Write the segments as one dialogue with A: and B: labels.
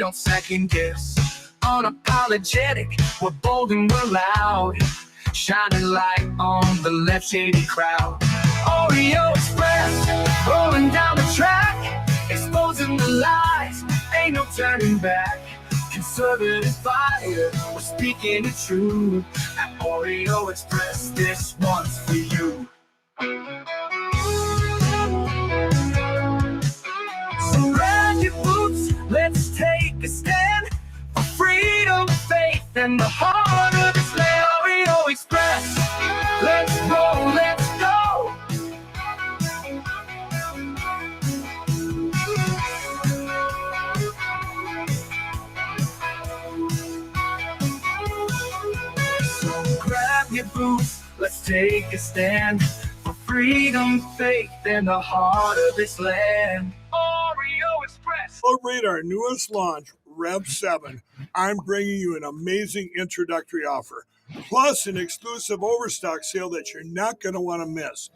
A: don't second guess. Unapologetic, we're bold and we're loud. Shining light on the left shady crowd. Oreo Express, rolling down the track, exposing the lies, ain't no turning back. Conservative fire, we're speaking the truth. At Oreo Express, this one's for you. So grab your boots, let's take a stand for freedom, faith, and the heart of this land. Oreo Express, let's roll, let's go. So grab your boots, let's take a stand for freedom, faith, and the heart of this land. Oreo Express.
B: Celebrate our newest launch, Rev 7. I'm bringing you an amazing introductory offer, plus an exclusive overstock sale that you're not going to want to miss.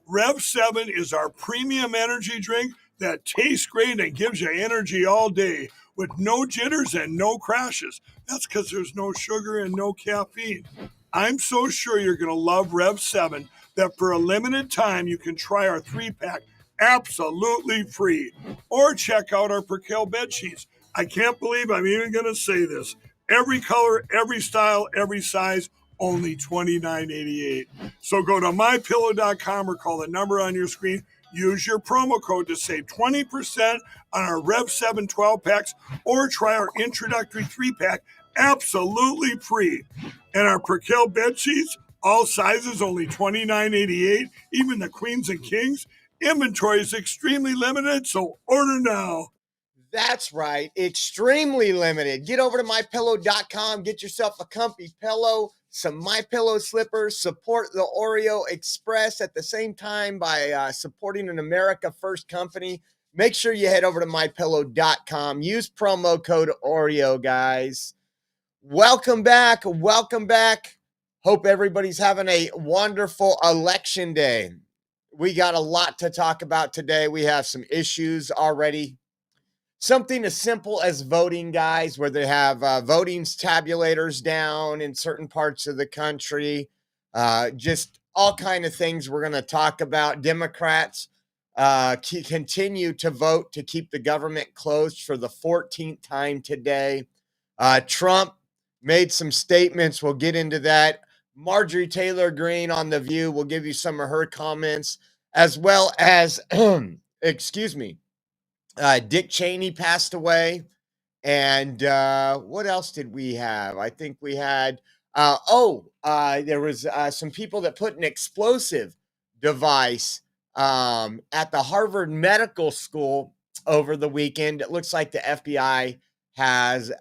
B: Rev 7 is our premium energy drink that tastes great and gives you energy all day with no jitters and no crashes. That's because there's no sugar and no caffeine. I'm so sure you're going to love Rev 7 that for a limited time you can try our 3-pack absolutely free. Or check out our Percale bed sheets. I can't believe I'm even going to say this. Every color, every style, every size, only $29.88. So go to mypillow.com or call the number on your screen. Use your promo code to save 20% on our Rev 7 12-packs or try our introductory 3-pack absolutely free. And our Percale bed sheets, all sizes, only $29.88, even the queens and kings. Inventory is extremely limited, so order now.
C: That's right. Extremely limited. Get over to mypillow.com. Get yourself a comfy pillow, some MyPillow slippers. Support the Oreo Express at the same time by supporting an America First company. Make sure you head over to mypillow.com. Use promo code Oreo, guys. Welcome back. Welcome back. Hope everybody's having a wonderful election day. We got a lot to talk about today. We have some issues already. Something as simple as voting, guys, where they have voting's tabulators down in certain parts of the country. Just all kind of things we're going to talk about. Democrats continue to vote to keep the government closed for the 14th time today. Trump made some statements. We'll get into that. Marjorie Taylor Greene on The View. We'll give you some of her comments, as well as, excuse me, Dick Cheney passed away. And what else did we have? I think we had, there was some people that put an explosive device at the Harvard Medical School over the weekend. It looks like the FBI has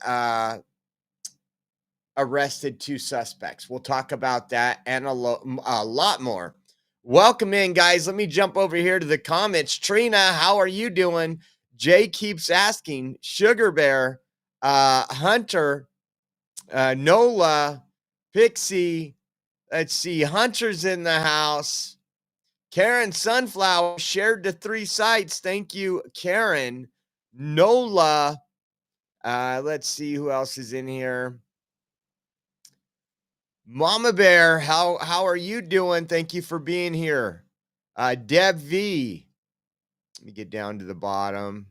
C: arrested 2 suspects. We'll talk about that and a lot more. Welcome in, guys. Let me jump over here to the comments. Trina, how are you doing? Jay keeps asking. Sugar Bear, Hunter, Nola, Pixie. Let's see. Hunter's in the house. Karen Sunflower shared to 3 sites. Thank you, Karen. Nola. Let's see who else is in here. Mama Bear, how are you doing? Thank you for being here. Deb V. Let me get down to the bottom.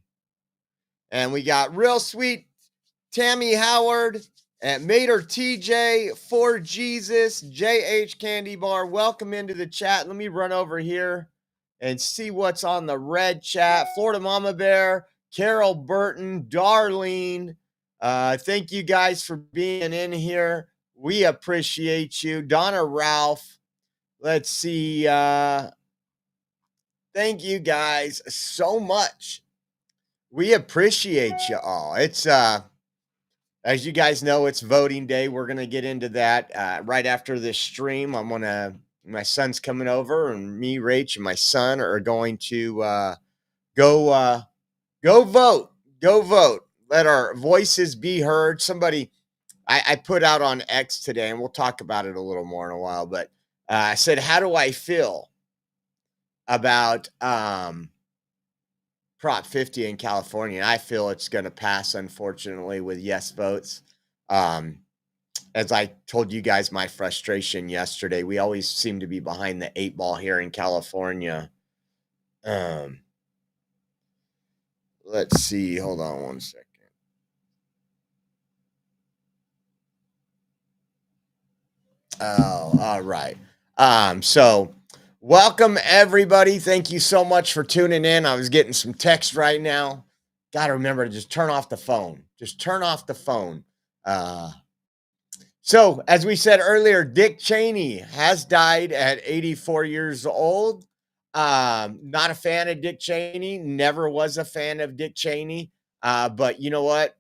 C: And we got Real Sweet Tammy Howard and Mater TJ, For Jesus, JH Candy Bar. Welcome into the chat. Let me run over here and see what's on the red chat. Florida Mama Bear, Carol Burton, Darlene. Thank you guys for being in here. We appreciate you. Donna Ralph. Let's see. Thank you guys so much. We appreciate you all. It's, as you guys know, it's voting day. We're going to get into that right after this stream. My son's coming over, and me, Rach, and my son are going to go vote. Go vote. Let our voices be heard. Somebody, I put out on X today, and we'll talk about it a little more in a while, but I said, how do I feel about Prop 50 in California. And I feel it's going to pass, unfortunately, with yes votes. As I told you guys my frustration yesterday, we always seem to be behind the 8 ball here in California. Let's see. Hold on one second. Oh, all right. So welcome everybody. Thank you so much for tuning in. I was getting some text right now. Got to remember to just turn off the phone. Just turn off the phone. So as we said earlier, Dick Cheney has died at 84 years old. Not a fan of Dick Cheney. Never was a fan of Dick Cheney. But you know what?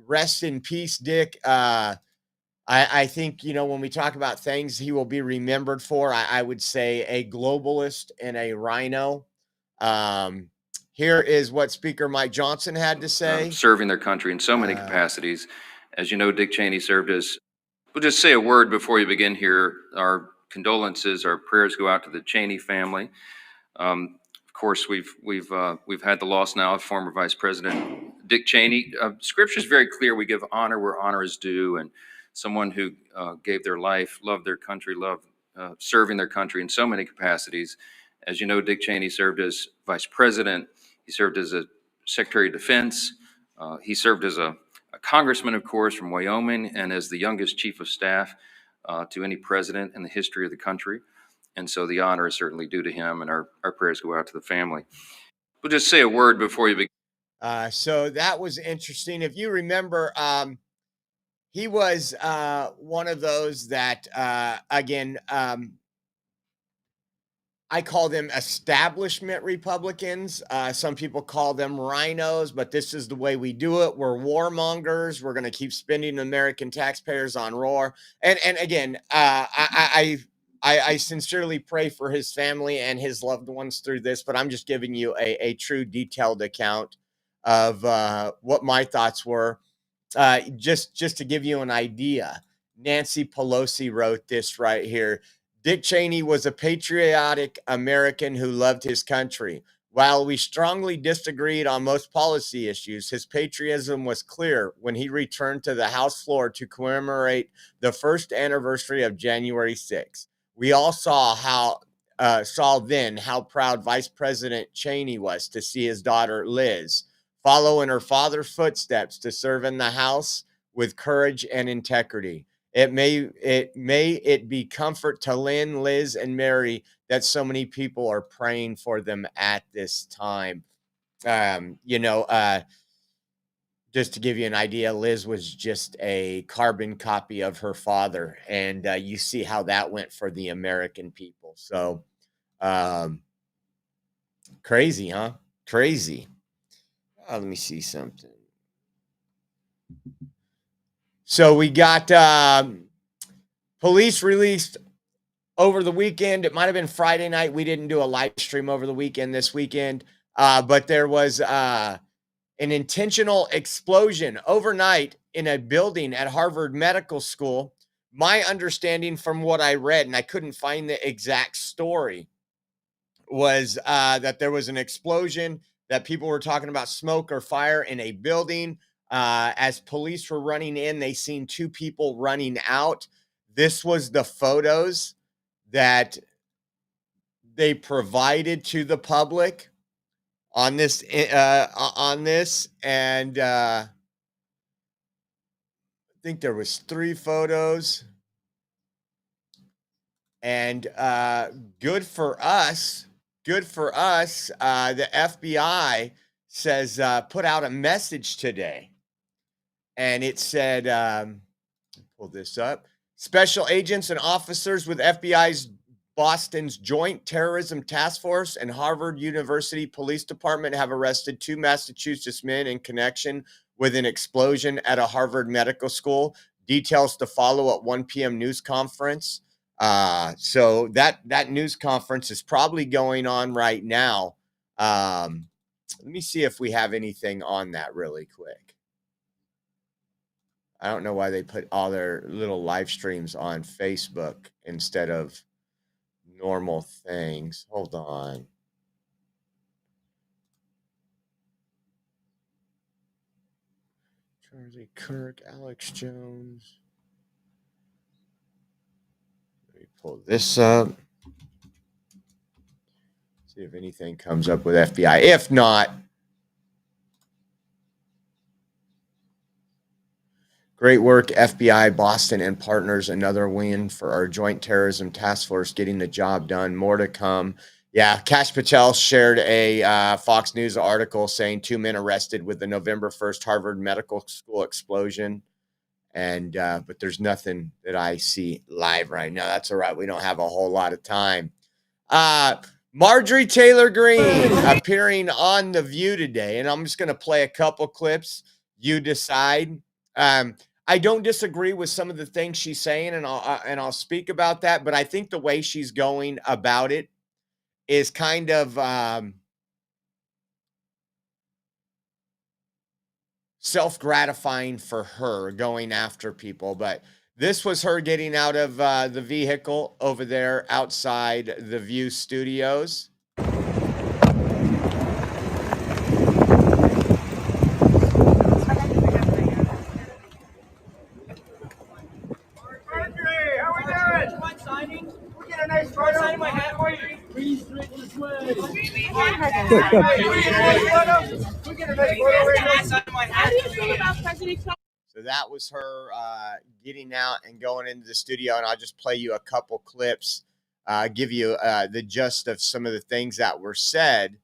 C: Rest in peace, Dick. I think, when we talk about things he will be remembered for, I would say a globalist and a rhino. Here is what Speaker Mike Johnson had to say.
D: Serving their country in so many capacities. As you know, Dick Cheney served as, we'll just say a word before you begin here. Our condolences, our prayers go out to the Cheney family. Of course, we've had the loss now of former Vice President Dick Cheney. Scripture is very clear. We give honor where honor is due, and someone who gave their life, loved their country, loved serving their country in so many capacities. As you know, Dick Cheney served as Vice President. He served as a Secretary of Defense. He served as a congressman, of course, from Wyoming, and as the youngest chief of staff to any president in the history of the country. And so the honor is certainly due to him, and our prayers go out to the family. We'll just say a word before you begin.
C: So that was interesting. If you remember, he was one of those that, again, I call them establishment Republicans. Some people call them rhinos, but this is the way we do it. We're warmongers. We're going to keep spending American taxpayers on war. And again, I sincerely pray for his family and his loved ones through this, but I'm just giving you a true detailed account of what my thoughts were. Just to give you an idea, Nancy Pelosi wrote this right here. Dick Cheney was a patriotic American who loved his country. While we strongly disagreed on most policy issues, his patriotism was clear when he returned to the House floor to commemorate the first anniversary of January 6th. We all saw then how proud Vice President Cheney was to see his daughter Liz follow in her father's footsteps to serve in the House with courage and integrity. It may be comfort to Lynn, Liz, and Mary that so many people are praying for them at this time. Just to give you an idea, Liz was just a carbon copy of her father, and you see how that went for the American people. So, crazy, huh? Crazy. Let me see something. So we got police released over the weekend. It might have been Friday night. We didn't do a live stream over the weekend this weekend, but there was an intentional explosion overnight in a building at Harvard Medical School. My understanding from what I read, and I couldn't find the exact story, was that there was an explosion, that people were talking about smoke or fire in a building. As police were running in, they seen 2 people running out. This was the photos that they provided to the public on this, and I think there was 3 photos. And good for us. The FBI says put out a message today. And it said, pull this up. Special agents and officers with FBI's Boston's Joint Terrorism Task Force and Harvard University Police Department have arrested 2 Massachusetts men in connection with an explosion at a Harvard medical school. Details to follow at 1 p.m. news conference. So that news conference is probably going on right now. Let me see if we have anything on that really quick. I don't know why they put all their little live streams on Facebook instead of normal things. Hold on. Charlie Kirk, Alex Jones. Let me pull this up. See if anything comes up with FBI. If not, great work, FBI, Boston, and partners. Another win for our Joint Terrorism Task Force getting the job done. More to come. Yeah, Kash Patel shared a Fox News article saying 2 men arrested with the November 1st Harvard Medical School explosion. And but there's nothing that I see live right now. That's all right. We don't have a whole lot of time. Marjorie Taylor Greene appearing on The View today, and I'm just going to play a couple clips. You decide. I don't disagree with some of the things she's saying, and I'll speak about that. But I think the way she's going about it is kind of self-gratifying for her, going after people. But this was her getting out of the vehicle over there outside the View studios. So that was her getting out and going into the studio, and I'll just play you a couple clips, give you the gist of some of the things that were said.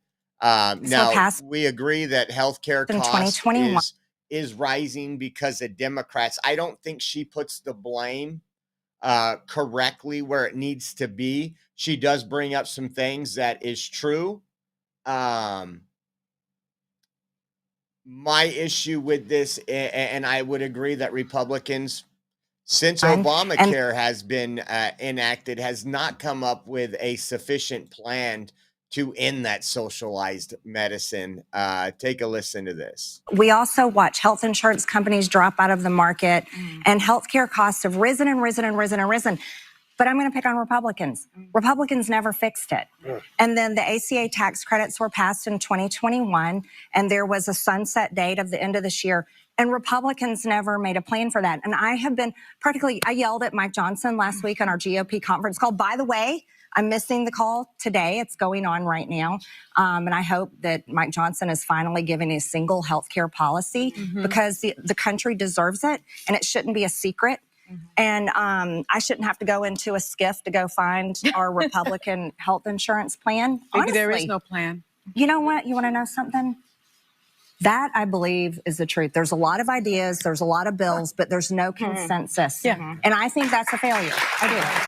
C: Now, we agree that healthcare costs is rising because of Democrats. I don't think she puts the blame correctly where it needs to be. She does bring up some things that is true. My issue with this, and I would agree that Republicans, since Obamacare has been enacted, has not come up with a sufficient plan to end that socialized medicine. Take a listen to this.
E: We also watch health insurance companies drop out of the market, and healthcare costs have risen and risen and risen and risen. But I'm going to pick on Republicans. Republicans never fixed it. And then the ACA tax credits were passed in 2021, and there was a sunset date of the end of this year. And Republicans never made a plan for that. And I have been I yelled at Mike Johnson last week on our GOP conference call. By the way, I'm missing the call today. It's going on right now. And I hope that Mike Johnson is finally giving a single health care policy because the country deserves it, and it shouldn't be a secret. And I shouldn't have to go into a skiff to go find our Republican health insurance plan.
F: Maybe there is no plan.
E: You know what? You want to know something? That, I believe, is the truth. There's a lot of ideas, there's a lot of bills, but there's no consensus. And I think that's a failure. I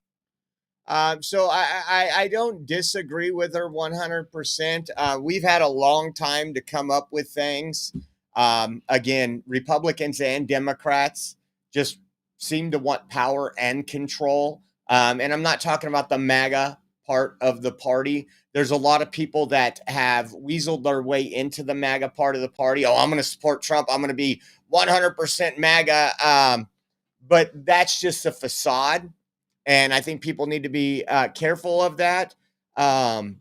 E: do.
C: So I don't disagree with her 100%. We've had a long time to come up with things. Again, Republicans and Democrats just seem to want power and control. And I'm not talking about the MAGA part of the party. There's a lot of people that have weaseled their way into the MAGA part of the party. Oh, I'm going to support Trump. I'm going to be 100% MAGA. But that's just a facade. And I think people need to be careful of that. But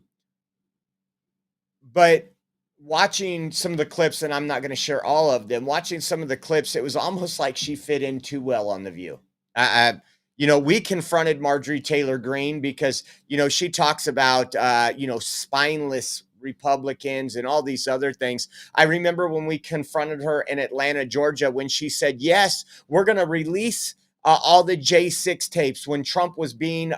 C: watching some of the clips, and I'm not going to share all of them, watching some of the clips, it was almost like she fit in too well on The View. We confronted Marjorie Taylor Greene because, she talks about, spineless Republicans and all these other things. I remember when we confronted her in Atlanta, Georgia, when she said, yes, we're going to release all the J6 tapes when Trump was being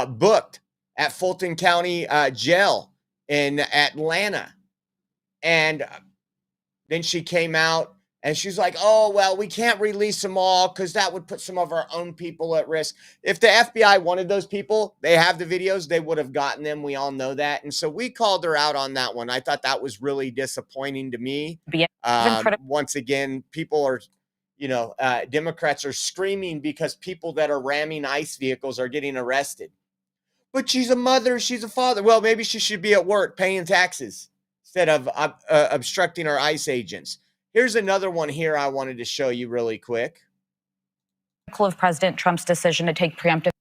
C: booked at Fulton County Jail in Atlanta. And then she came out and she's like, oh, well, we can't release them all because that would put some of our own people at risk. If the FBI wanted those people, they have the videos, they would have gotten them. We all know that. And so we called her out on that one. I thought that was really disappointing to me. Once again, people are, Democrats are screaming because people that are ramming ICE vehicles are getting arrested. But she's a mother, she's a father. Well, maybe she should be at work paying taxes instead of obstructing our ICE agents. Here's another one here I wanted to show you really quick.
G: Of President Trump's decision to take preemptive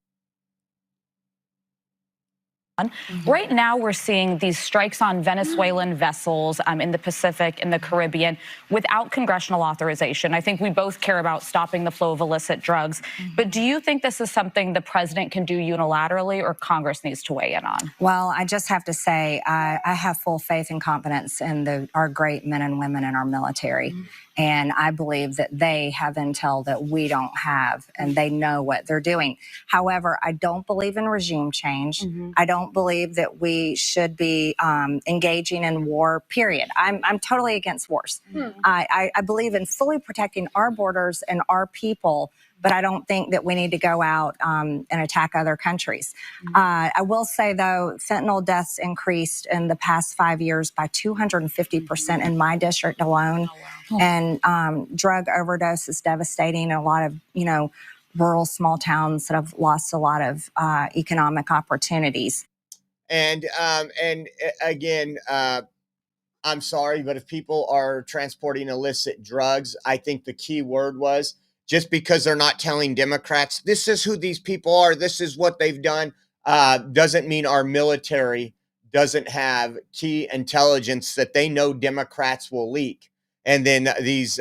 F: Right now, we're seeing these strikes on Venezuelan vessels in the Pacific, in the Caribbean, without congressional authorization. I think we both care about stopping the flow of illicit drugs. But do you think this is something the president can do unilaterally, or Congress needs to weigh in on?
E: Well, I just have to say, I have full faith and confidence in our great men and women in our military. And I believe that they have intel that we don't have, and they know what they're doing. However, I don't believe in regime change. I don't believe that we should be engaging in war, period. I'm totally against wars. I believe in fully protecting our borders and our people, but I don't think that we need to go out and attack other countries. I will say, though, fentanyl deaths increased in the past 5 years by 250% in my district alone. And drug overdose is devastating in a lot of, rural small towns that have lost a lot of economic opportunities.
C: And again, I'm sorry, but if people are transporting illicit drugs, I think the key word was, just because they're not telling Democrats, this is who these people are, this is what they've done, doesn't mean our military doesn't have key intelligence that they know Democrats will leak. And then these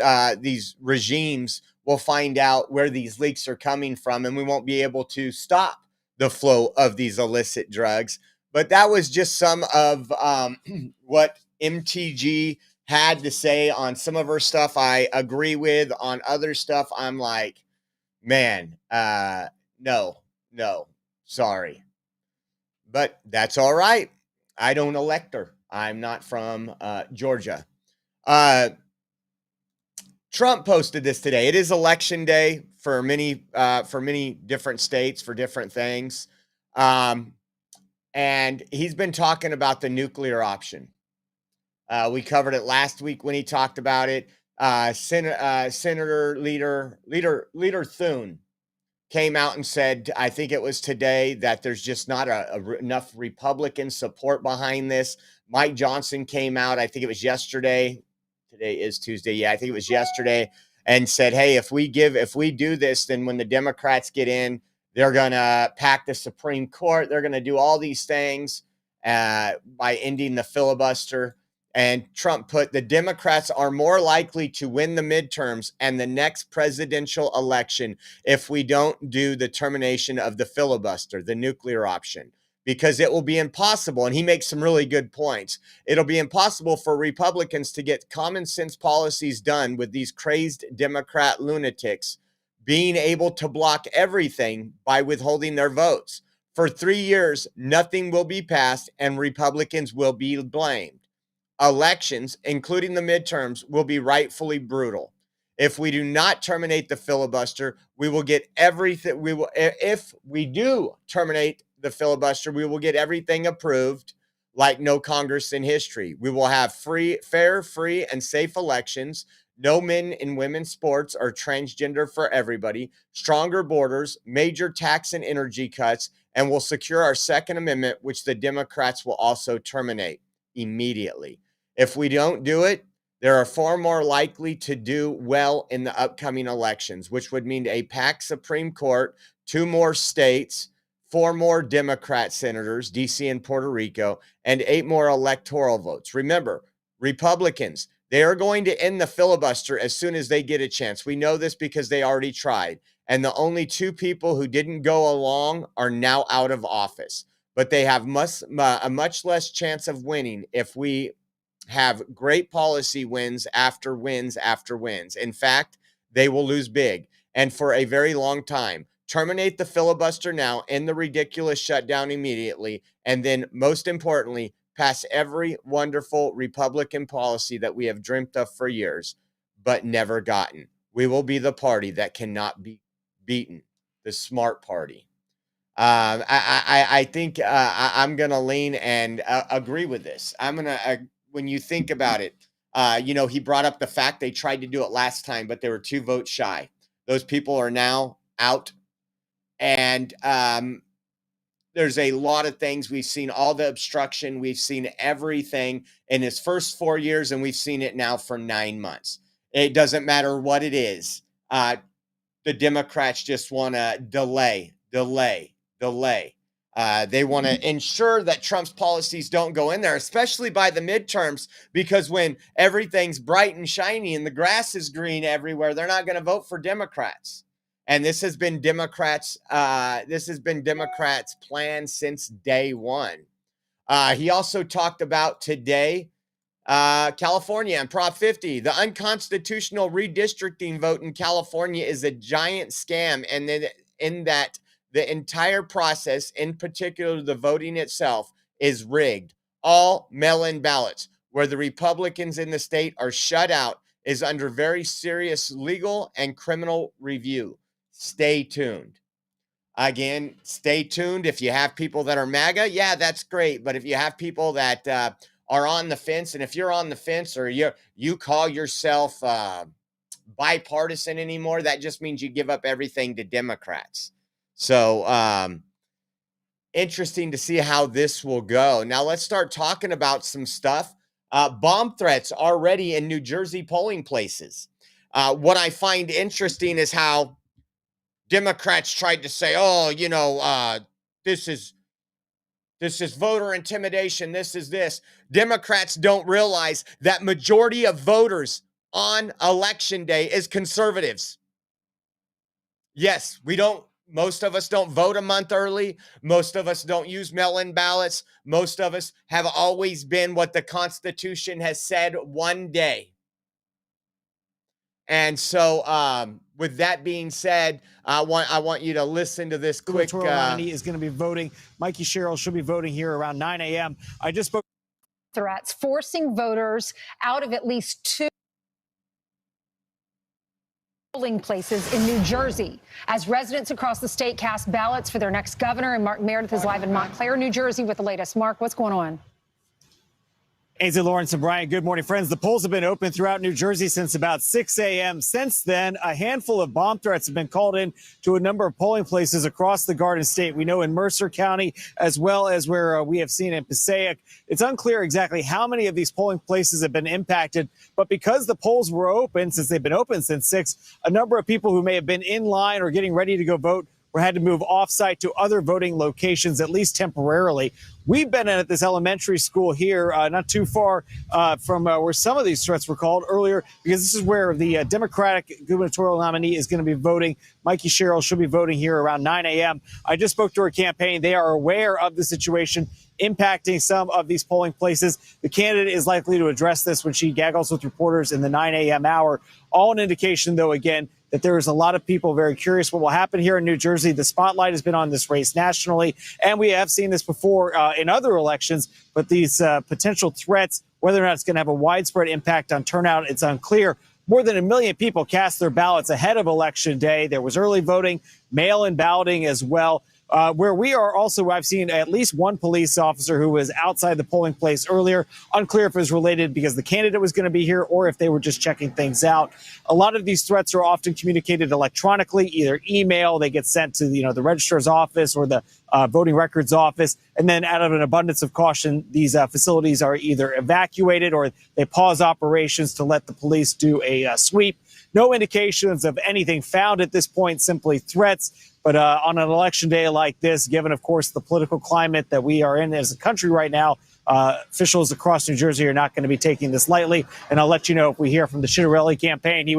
C: regimes will find out where these leaks are coming from, and we won't be able to stop the flow of these illicit drugs. But that was just some of what MTG had to say on some of her stuff. I agree with. On other stuff, I'm like, man, no, sorry. But that's all right. I don't elect her. I'm not from Georgia. Trump posted this today. It is election day for many different states for different things. And he's been talking about the nuclear option. We covered it last week when he talked about it. Senator Leader Thune came out and said, I think it was today, that there's just not enough Republican support behind this. Mike Johnson came out, I think it was yesterday. Today is Tuesday. Yeah, I think it was yesterday, and said, hey, if we do this, then when the Democrats get in, they're going to pack the Supreme Court. They're going to do all these things by ending the filibuster. And Trump put, the Democrats are more likely to win the midterms and the next presidential election if we don't do the termination of the filibuster, the nuclear option, because it will be impossible. And he makes some really good points. It'll be impossible for Republicans to get common sense policies done with these crazed Democrat lunatics being able to block everything by withholding their votes. For 3 years, nothing will be passed and Republicans will be blamed. Elections, including the midterms, will be rightfully brutal. If we do not terminate the filibuster, we will get everything. If we do terminate the filibuster, we will get everything approved like no Congress in history. We will have fair, free, and safe elections. No men and women's sports or transgender for everybody. Stronger borders, major tax and energy cuts, and we'll secure our Second Amendment, which the Democrats will also terminate immediately. If we don't do it, there are far more likely to do well in the upcoming elections, which would mean a packed Supreme Court, 2 more states, 4 more Democrat senators, DC and Puerto Rico, and 8 more electoral votes. Remember, Republicans, they are going to end the filibuster as soon as they get a chance. We know this because they already tried. And the only 2 people who didn't go along are now out of office. But they have a much less chance of winning if we have great policy wins after wins after wins. In fact, they will lose big and for a very long time. Terminate the filibuster now, end the ridiculous shutdown immediately, and then most importantly, pass every wonderful Republican policy that we have dreamt of for years, but never gotten. We will be the party that cannot be beaten, the smart party. I think I'm going to lean and agree with this. I'm going to, when you think about it, he brought up the fact they tried to do it last time, but they were 2 votes shy. Those people are now out. And there's a lot of things. We've seen all the obstruction. We've seen everything in his first 4 years, and we've seen it now for 9 months. It doesn't matter what it is. The Democrats just want to delay. They want to ensure that Trump's policies don't go in there, especially by the midterms, because when everything's bright and shiny and the grass is green everywhere, they're not going to vote for Democrats. And this has been Democrats' plan since day one. He also talked about today California and Prop 50. The unconstitutional redistricting vote in California is a giant scam, and then in that the entire process, in particular the voting itself, is rigged. All mail-in ballots where the Republicans in the state are shut out is under very serious legal and criminal review. Stay tuned. Again, stay tuned. If you have people that are MAGA, yeah, that's great. But if you have people that are on the fence, and if you're on the fence or you call yourself bipartisan anymore, that just means you give up everything to Democrats. So interesting to see how this will go. Now let's start talking about some stuff. Bomb threats already in New Jersey polling places. What I find interesting is how Democrats tried to say, oh, you know, this is voter intimidation. This is this. Democrats don't realize that majority of voters on election day is conservatives. Yes, most of us don't vote a month early. Most of us don't use mail-in ballots. Most of us have always been what the Constitution has said, one day. And so with that being said, I want you to listen to this quick.
G: Gubernatorial is going to be voting. Mikey Sherrill should be voting here around 9 a.m. I just spoke.
H: Threats forcing voters out of at least 2 polling places in New Jersey as residents across the state cast ballots for their next governor. And Mark Meredith is live in Montclair, New Jersey with the latest. Mark, what's going on?
G: AZ Lawrence and Brian, good morning, friends. The polls have been open throughout New Jersey since about 6 a.m. Since then, a handful of bomb threats have been called in to a number of polling places across the Garden State. We know in Mercer County, as well as where we have seen in Passaic. It's unclear exactly how many of these polling places have been impacted, but because the polls were open, since they've been open since 6, a number of people who may have been in line or getting ready to go vote were had to move off-site to other voting locations, at least temporarily. We've been at this elementary school here, not too far from where some of these threats were called earlier, because this is where the Democratic gubernatorial nominee is going to be voting. Mikey Sherrill should be voting here around 9 a.m. I just spoke to her campaign. They are aware of the situation impacting some of these polling places. The candidate is likely to address this when she gaggles with reporters in the 9 a.m. hour. All an indication, though, again, that there is a lot of people very curious what will happen here in New Jersey. The spotlight has been on this race nationally, and we have seen this before in other elections. But these potential threats, whether or not it's going to have a widespread impact on turnout, it's unclear. More than 1 million people cast their ballots ahead of Election Day. There was early voting, mail-in balloting as well. Where we are also, I've seen at least one police officer who was outside the polling place earlier. Unclear if it was related because the candidate was going to be here or if they were just checking things out. A lot of these threats are often communicated electronically, either email, they get sent to the registrar's office or the voting records office. And then out of an abundance of caution, these facilities are either evacuated or they pause operations to let the police do a sweep. No indications of anything found at this point, simply threats. But on an election day like this, given, of course, the political climate that we are in as a country right now, officials across New Jersey are not going to be taking this lightly. And I'll let you know if we hear from the Citarelli campaign.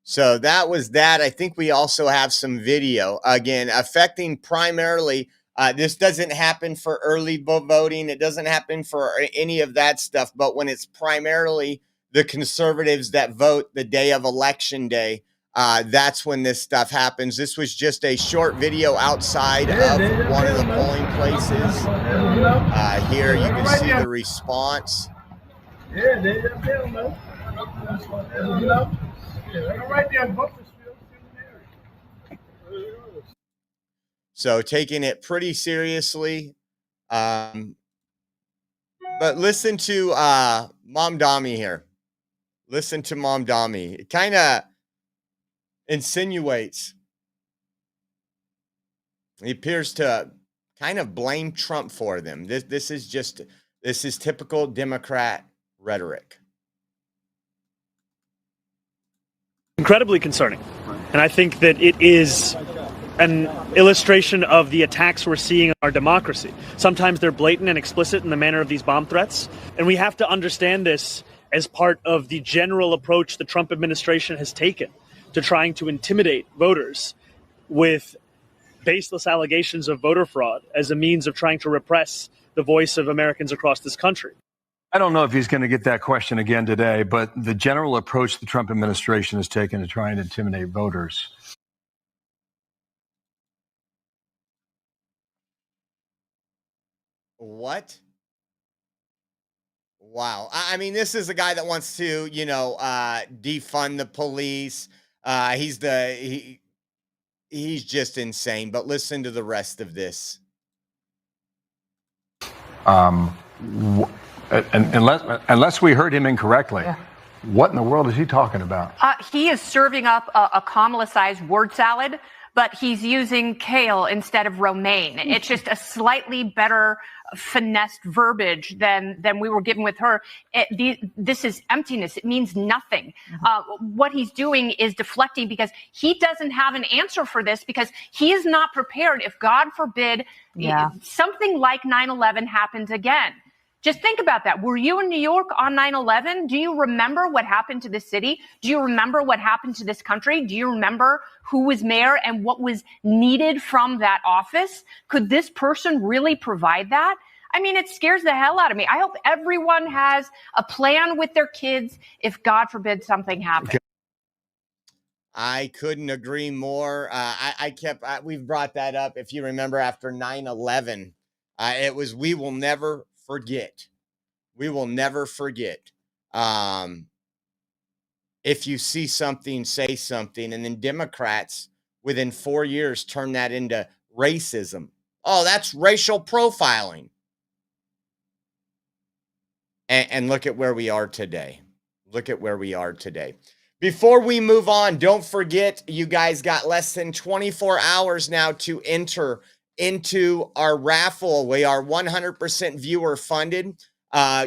C: So that was that. I think we also have some video, again, affecting primarily. This doesn't happen for early voting. It doesn't happen for any of that stuff. But when it's primarily the conservatives that vote the day of Election Day, that's when this stuff happens. This was just a short video outside of one of the polling places. Here you can see the response. So taking it pretty seriously. But listen to Mom Dami here. Listen to Mom Dami. It kind of insinuates. He appears to kind of blame Trump for them. This is typical Democrat rhetoric.
I: Incredibly concerning. And I think that it is an illustration of the attacks we're seeing on our democracy. Sometimes they're blatant and explicit in the manner of these bomb threats, and we have to understand this as part of the general approach the Trump administration has taken to trying to intimidate voters with baseless allegations of voter fraud as a means of trying to repress the voice of Americans across this country.
J: I don't know if he's going to get that question again today, but the general approach the Trump administration has taken to try and intimidate voters.
C: What? Wow. I mean, this is a guy that wants to, defund the police. He's just insane. But listen to the rest of this.
J: Unless we heard him incorrectly, what in the world is he talking about?
K: He is serving up a Kamala-sized word salad, but he's using kale instead of romaine. It's just a slightly better finessed verbiage than we were given with her. This is emptiness. It means nothing. What he's doing is deflecting because he doesn't have an answer for this because he is not prepared if, God forbid, something like 9/11 happens again. Just think about that. Were you in New York on 9/11? Do you remember what happened to this city? Do you remember what happened to this country? Do you remember who was mayor and what was needed from that office? Could this person really provide that? I mean, it scares the hell out of me. I hope everyone has a plan with their kids if, God forbid, something happens.
C: I couldn't agree more. We've brought that up. If you remember after 9/11, it was, we will never forget. We will never forget. If you see something, say something. And then Democrats within 4 years turn that into racism. Oh, that's racial profiling. And look at where we are today. Look at where we are today. Before we move on, don't forget, you guys got less than 24 hours now to enter into our raffle. We are 100% viewer funded.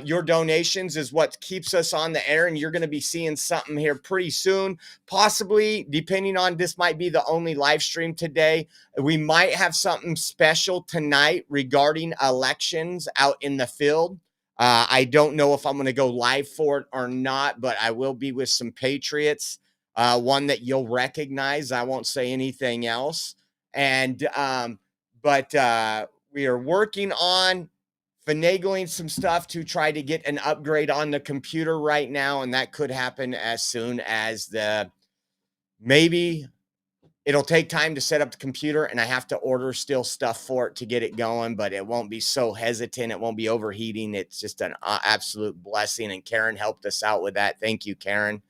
C: Your donations is what keeps us on the air, and you're going to be seeing something here pretty soon. Possibly, depending on, this might be the only live stream today. We might have something special tonight regarding elections out in the field. I don't know if I'm going to go live for it or not, but I will be with some Patriots, one that you'll recognize. I won't say anything else. And but we are working on finagling some stuff to try to get an upgrade on the computer right now, and that could happen as soon as maybe it'll take time to set up the computer, and I have to order still stuff for it to get it going, but it won't be so hesitant. It won't be overheating. It's just an absolute blessing, and Karen helped us out with that. Thank you, Karen.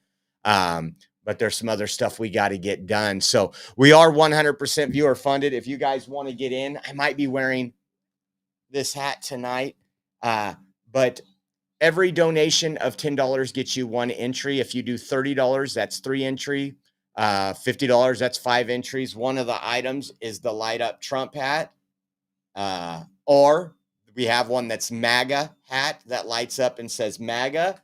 C: But there's some other stuff we got to get done. So we are 100% viewer funded. If you guys want to get in, I might be wearing this hat tonight. But every donation of $10 gets you one entry. If you do $30, that's 3 entry. $50, that's 5 entries. One of the items is the light up Trump hat. Or we have one that's MAGA hat that lights up and says MAGA.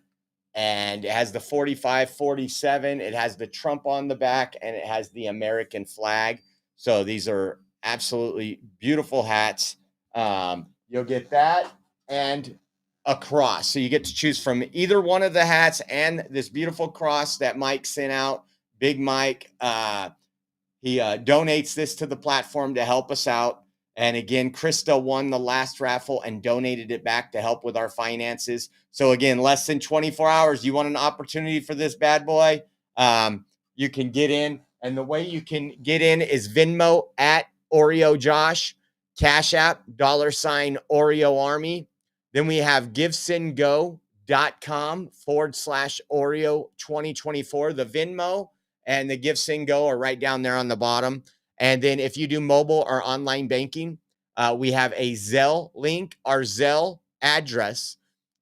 C: And it has the 45-47. It has the Trump on the back, and it has the American flag. So these are absolutely beautiful hats. You'll get that and a cross. So you get to choose from either one of the hats and this beautiful cross that Mike sent out. Big Mike, he donates this to the platform to help us out. And again, Krista won the last raffle and donated it back to help with our finances. So again, less than 24 hours. You want an opportunity for this bad boy? You can get in. And the way you can get in is Venmo at Oreo Josh, Cash App, $Oreo Army. Then we have givesendgo.com/Oreo 2024. The Venmo and the Give Send Go are right down there on the bottom. And then if you do mobile or online banking, we have a Zelle link. Our Zelle address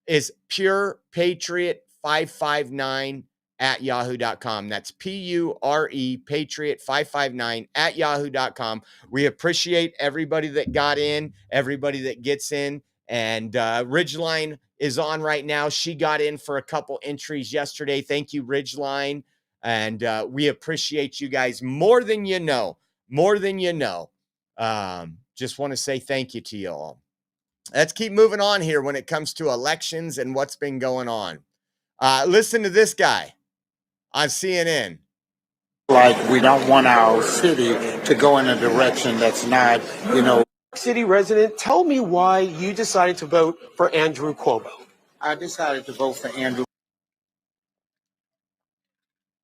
C: is purepatriot559@yahoo.com. That's PURE patriot559@yahoo.com. We appreciate everybody that got in, everybody that gets in. And Ridgeline is on right now. She got in for a couple entries yesterday. Thank you, Ridgeline. And we appreciate you guys more than you know. more than you know. Just want to say thank you to you all. Let's keep moving on here when it comes to elections and what's been going on. Listen to this guy on CNN.
L: Like, we don't want our city to go in a direction that's not,
M: City resident, tell me why you decided to vote for Andrew Cuomo.
L: I decided to vote for Andrew.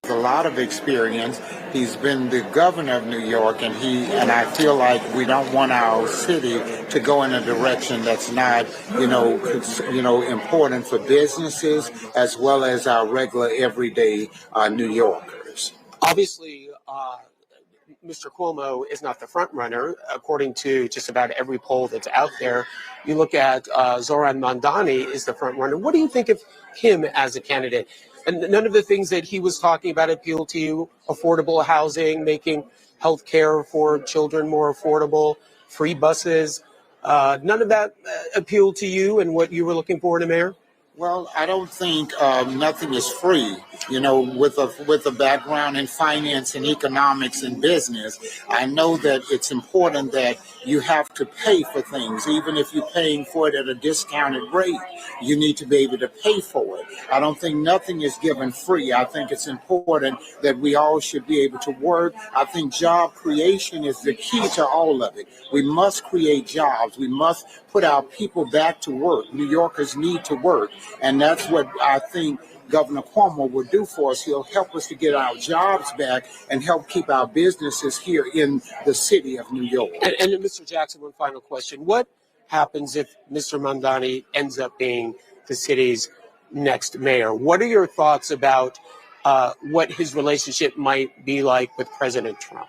L: A lot of experience. He's been the governor of New York, and I feel like we don't want our city to go in a direction that's not, important for businesses as well as our regular everyday New Yorkers.
M: Obviously, Mr. Cuomo is not the front runner, according to just about every poll that's out there. You look at Zoran Mandani is the front runner. What do you think of him as a candidate? And none of the things that he was talking about appeal to you: affordable housing, making health care for children more affordable, free buses. None of that appealed to you and what you were looking for in a mayor?
L: Well, I don't think nothing is free. With a background in finance and economics and business, I know that it's important that you have to pay for things. Even if you're paying for it at a discounted rate, you need to be able to pay for it. I don't think nothing is given free. I think it's important that we all should be able to work. I think job creation is the key to all of it. We must create jobs. We must put our people back to work. New Yorkers need to work. And that's what I think Governor Cuomo will do for us. He'll help us to get our jobs back and help keep our businesses here in the city of New York.
M: And Mr. Jackson, one final question. What happens if Mr. Mandani ends up being the city's next mayor? What are your thoughts about what his relationship might be like with President Trump?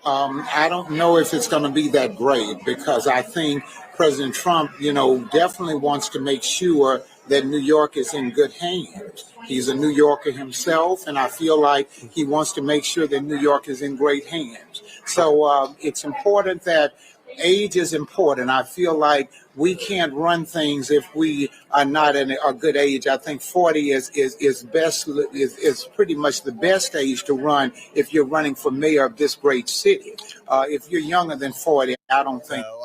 L: I don't know if it's going to be that great, because I think President Trump, definitely wants to make sure that New York is in good hands. He's a New Yorker himself, and I feel like he wants to make sure that New York is in great hands. So it's important that age is important. I feel like we can't run things if we are not in a good age. I think 40 is pretty much the best age to run if you're running for mayor of this great city. If you're younger than 40, I don't think.
C: So,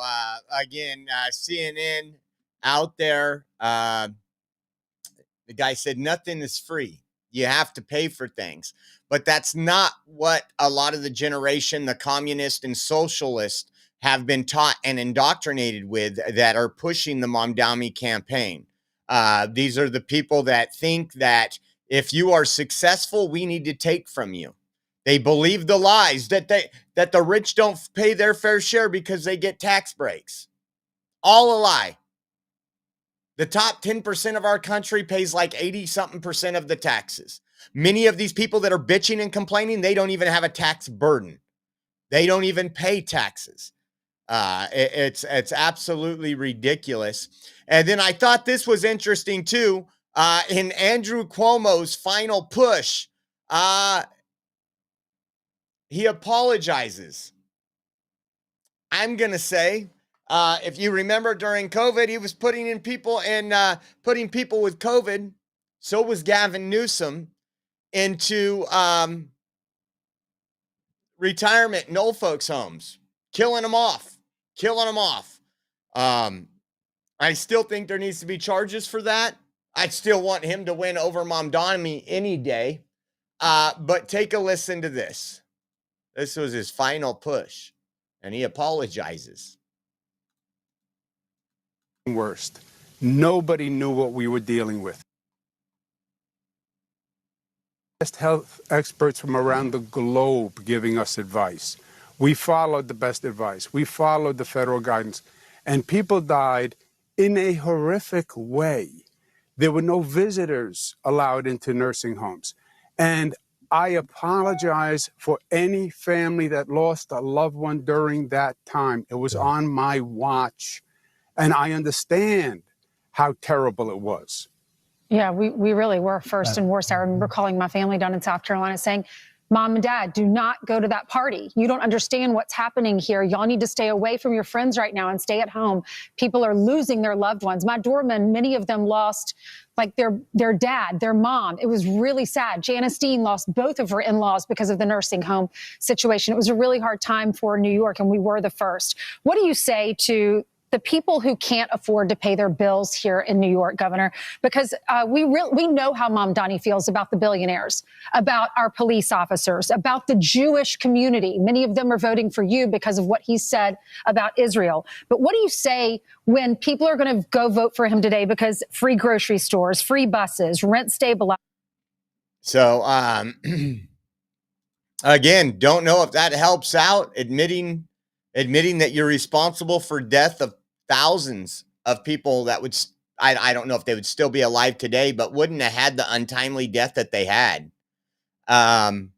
C: again, CNN out there. The guy said nothing is free. You have to pay for things. But that's not what a lot of the generation, the communist and socialist, have been taught and indoctrinated with, that are pushing the Mamdani campaign. These are the people that think that if you are successful, we need to take from you. They believe the lies that the rich don't pay their fair share because they get tax breaks. All a lie. The top 10% of our country pays like 80-something% of the taxes. Many of these people that are bitching and complaining, they don't even have a tax burden. They don't even pay taxes. It's absolutely ridiculous. And then I thought this was interesting too. In Andrew Cuomo's final push, he apologizes. I'm going to say, if you remember during COVID, he was putting people with COVID. So was Gavin Newsom into retirement and old folks' homes, killing them off. I still think there needs to be charges for that. I'd still want him to win over Mamdani any day. But take a listen to this. This was his final push, and he apologizes.
N: Worst. Nobody knew what we were dealing with. Best health experts from around the globe giving us advice. We followed the best advice. We followed the federal guidance, and people died in a horrific way. There were no visitors allowed into nursing homes. And I apologize for any family that lost a loved one during that time. It was on my watch. And I understand how terrible it was.
H: Yeah, we really were first and worst. I remember calling my family down in South Carolina saying, Mom and Dad, do not go to that party. You don't understand what's happening here. Y'all need to stay away from your friends right now and stay at home. People are losing their loved ones. My doormen, many of them lost like their dad, their mom. It was really sad. Janice Dean lost both of her in-laws because of the nursing home situation. It was a really hard time for New York, and we were the first. What do you say to the people who can't afford to pay their bills here in New York, Governor? Because we know how Mamdani feels about the billionaires, about our police officers, about the Jewish community. Many of them are voting for you because of what he said about Israel. But what do you say when people are going to go vote for him today because free grocery stores, free buses, rent stabilized?
C: So, again, don't know if that helps out, admitting that you're responsible for death of thousands of people that would, I don't know if they would still be alive today, but wouldn't have had the untimely death that they had. And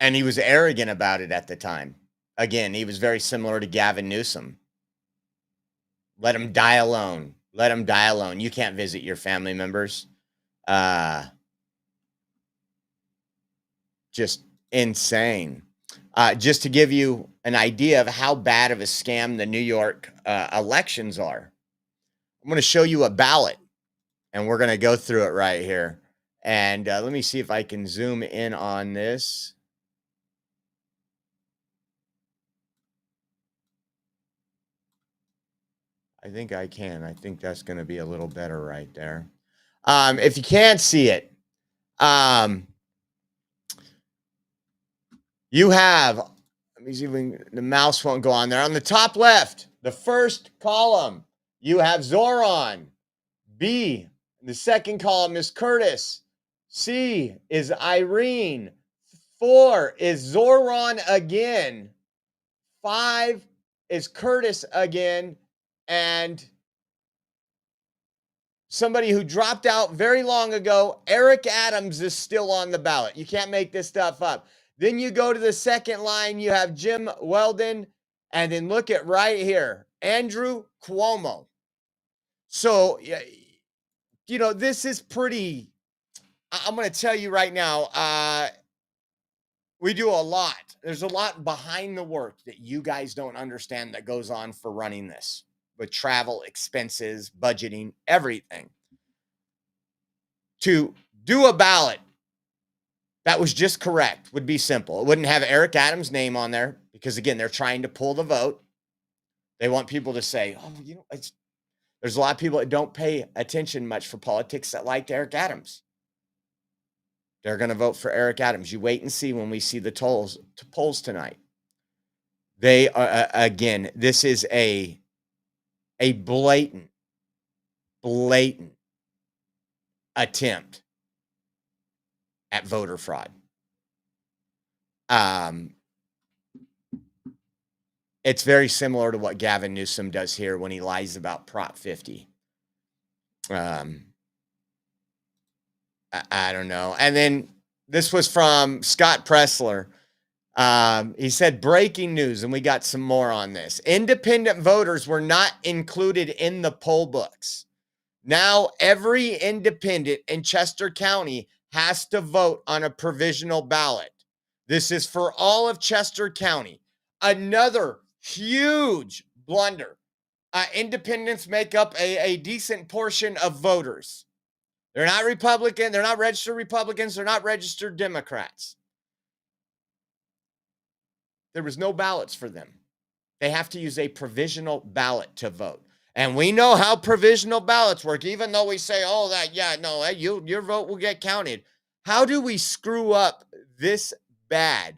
C: he was arrogant about it at the time. Again, he was very similar to Gavin Newsom. Let him die alone. Let him die alone. You can't visit your family members. Just insane. Just to give you an idea of how bad of a scam the New York elections are, I'm going to show you a ballot, and we're going to go through it right here. And let me see if I can zoom in on this. I think I can. I think that's going to be a little better right there. If you can't see it, you have, let me see if the mouse won't go on there. On the top left, the first column, you have Zoran. B, the second column is Curtis. C is Irene. 4 is Zoran again. 5 is Curtis again. And somebody who dropped out very long ago, Eric Adams, is still on the ballot. You can't make this stuff up. Then you go to the second line, you have Jim Weldon, and then look at right here, Andrew Cuomo. So, you know, this is pretty, I'm going to tell you right now, we do a lot. There's a lot behind the work that you guys don't understand that goes on for running this, with travel, expenses, budgeting, everything. To do a ballot that was just correct would be simple. It wouldn't have Eric Adams' name on there because, again, they're trying to pull the vote. They want people to say, oh, you know, there's a lot of people that don't pay attention much for politics that liked Eric Adams. They're going to vote for Eric Adams. You wait and see when we see the polls tonight. They are, again, this is a blatant attempt at voter fraud. It's very similar to what Gavin Newsom does here when he lies about Prop 50. I don't know. And then this was from Scott Pressler. He said, breaking news, and we got some more on this. Independent voters were not included in the poll books. Now every independent in Chester County has to vote on a provisional ballot. This is for all of Chester County. Another huge blunder. Independents make up a decent portion of voters. They're not Republican. They're not registered Republicans. They're not registered Democrats. There was no ballots for them. They have to use a provisional ballot to vote. And we know how provisional ballots work, even though we say, oh, that, yeah, no, your vote will get counted. How do we screw up this bad?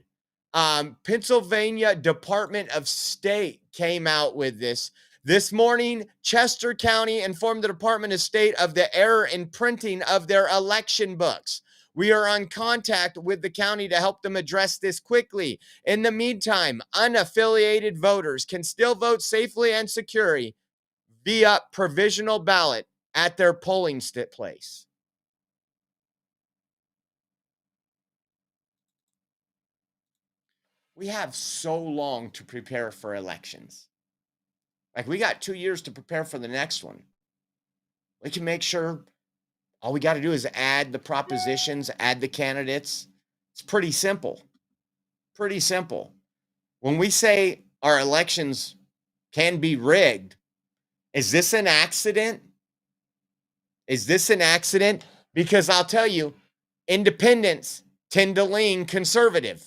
C: Pennsylvania Department of State came out with this. This morning, Chester County informed the Department of State of the error in printing of their election books. We are on contact with the county to help them address this quickly. In the meantime, unaffiliated voters can still vote safely and securely via provisional ballot at their polling place. We have so long to prepare for elections. Like, we got 2 years to prepare for the next one. We can make sure all we got to do is add the propositions, add the candidates. It's pretty simple. Pretty simple. When we say our elections can be rigged, is this an accident? Is this an accident? Because I'll tell you, independents tend to lean conservative.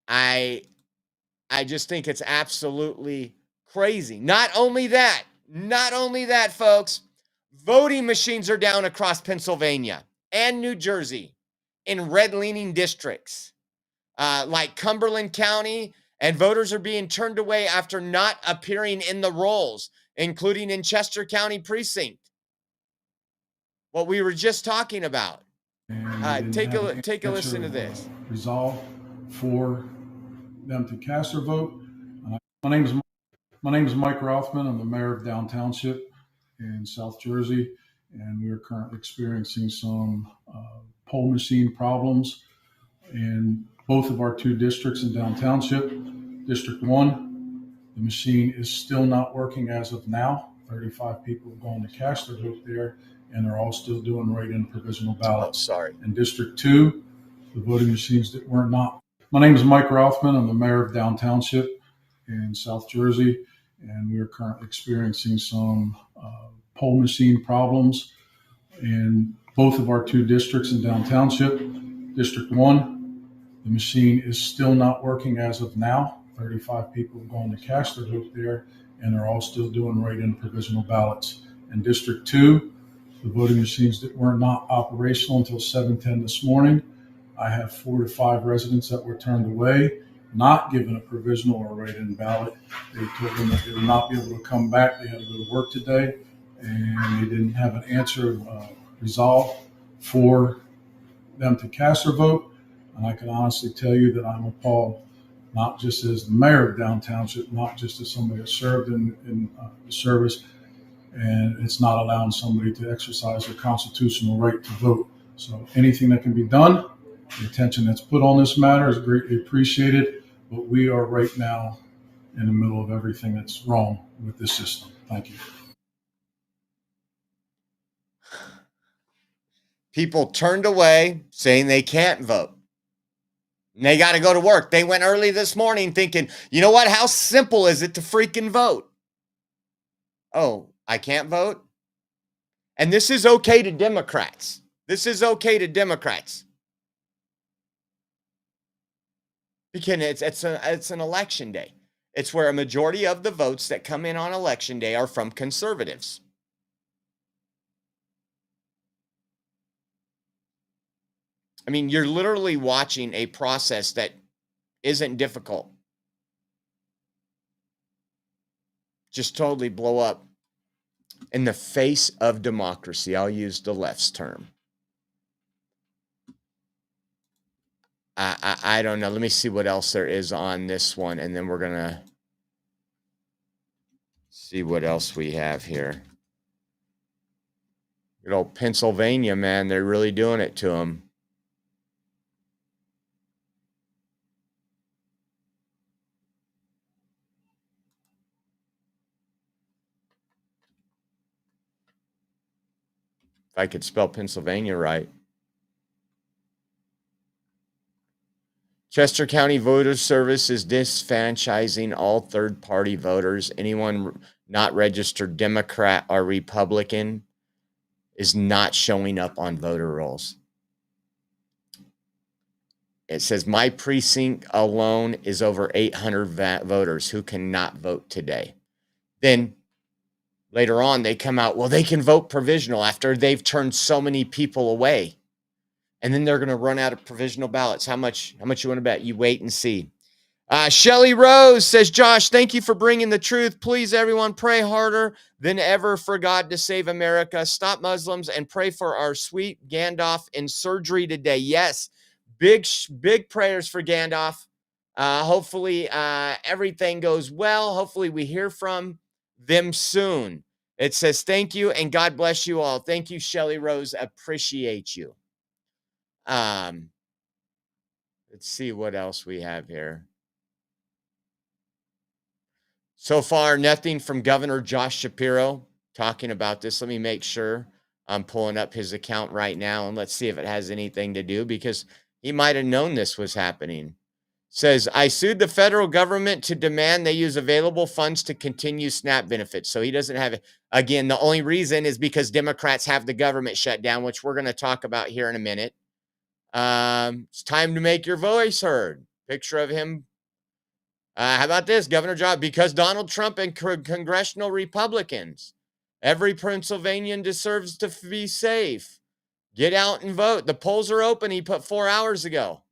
C: I just think it's absolutely crazy. Not only that, folks, voting machines are down across Pennsylvania and New Jersey in red-leaning districts like Cumberland County, and voters are being turned away after not appearing in the rolls, including in Chester County precinct. What we were just talking about. Take a listen to this.
O: Resolve for them to cast their vote. My name is Mike Rothman. I'm the mayor of Down Township in South Jersey, and we are currently experiencing some poll machine problems in both of our two districts in Down Township. District 1, the machine is still not working as of now. 35 people have gone to cast their vote there, and they're all still doing write-in provisional ballots.
C: Sorry.
O: In District 2, the voting machines that were not. My name is Mike Rothman. I'm the mayor of Down Township in South Jersey, and we are currently experiencing some poll machine problems in both of our two districts in Down Township. District 1, the machine is still not working as of now. 35 people have gone to cast their vote there, and they're all still doing write-in provisional ballots. In District 2, the voting machines that were not operational until 7:10 this morning. I have 4 to 5 residents that were turned away, not given a provisional or write-in ballot. They told them that they would not be able to come back. They had to go to work today, and they didn't have an answer resolved for them to cast their vote. And I can honestly tell you that I'm appalled, not just as the mayor of Down Township, not just as somebody that served in the service, and it's not allowing somebody to exercise their constitutional right to vote. So anything that can be done, the attention that's put on this matter is greatly appreciated, but we are right now in the middle of everything that's wrong with this system. Thank you.
C: People turned away saying they can't vote. And they got to go to work. They went early this morning thinking, you know what? How simple is it to freaking vote? Oh, I can't vote? And this is okay to Democrats. This is okay to Democrats. Because it's an election day. It's where a majority of the votes that come in on election day are from conservatives. I mean, you're literally watching a process that isn't difficult just totally blow up in the face of democracy. I'll use the left's term. I don't know. Let me see what else there is on this one, and then we're going to see what else we have here. Good old Pennsylvania, man. They're really doing it to them. If I could spell Pennsylvania right. Chester County Voter Service is disfranchising all third-party voters. Anyone not registered Democrat or Republican is not showing up on voter rolls. It says, my precinct alone is over 800 voters who cannot vote today. Then later on, they come out, well, they can vote provisional after they've turned so many people away. And then they're going to run out of provisional ballots. How much you want to bet? You wait and see. Shelly Rose says, Josh, thank you for bringing the truth. Please, everyone, pray harder than ever for God to save America. Stop Muslims and pray for our sweet Gandalf in surgery today. Yes, big prayers for Gandalf. Hopefully everything goes well. Hopefully we hear from them soon. It says, thank you and God bless you all. Thank you, Shelly Rose. Appreciate you. Let's see what else we have here. So far, nothing from Governor Josh Shapiro talking about this. Let me make sure. I'm pulling up his account right now, and let's see if it has anything to do, because he might have known this was happening. Says, I sued the federal government to demand they use available funds to continue SNAP benefits. So he doesn't have it. Again, the only reason is because Democrats have the government shut down, which we're going to talk about here in a minute. It's time to make your voice heard. Picture of him. How about this? Governor Job, because Donald Trump and congressional Republicans. Every Pennsylvanian deserves to be safe. Get out and vote. The polls are open. He put 4 hours ago.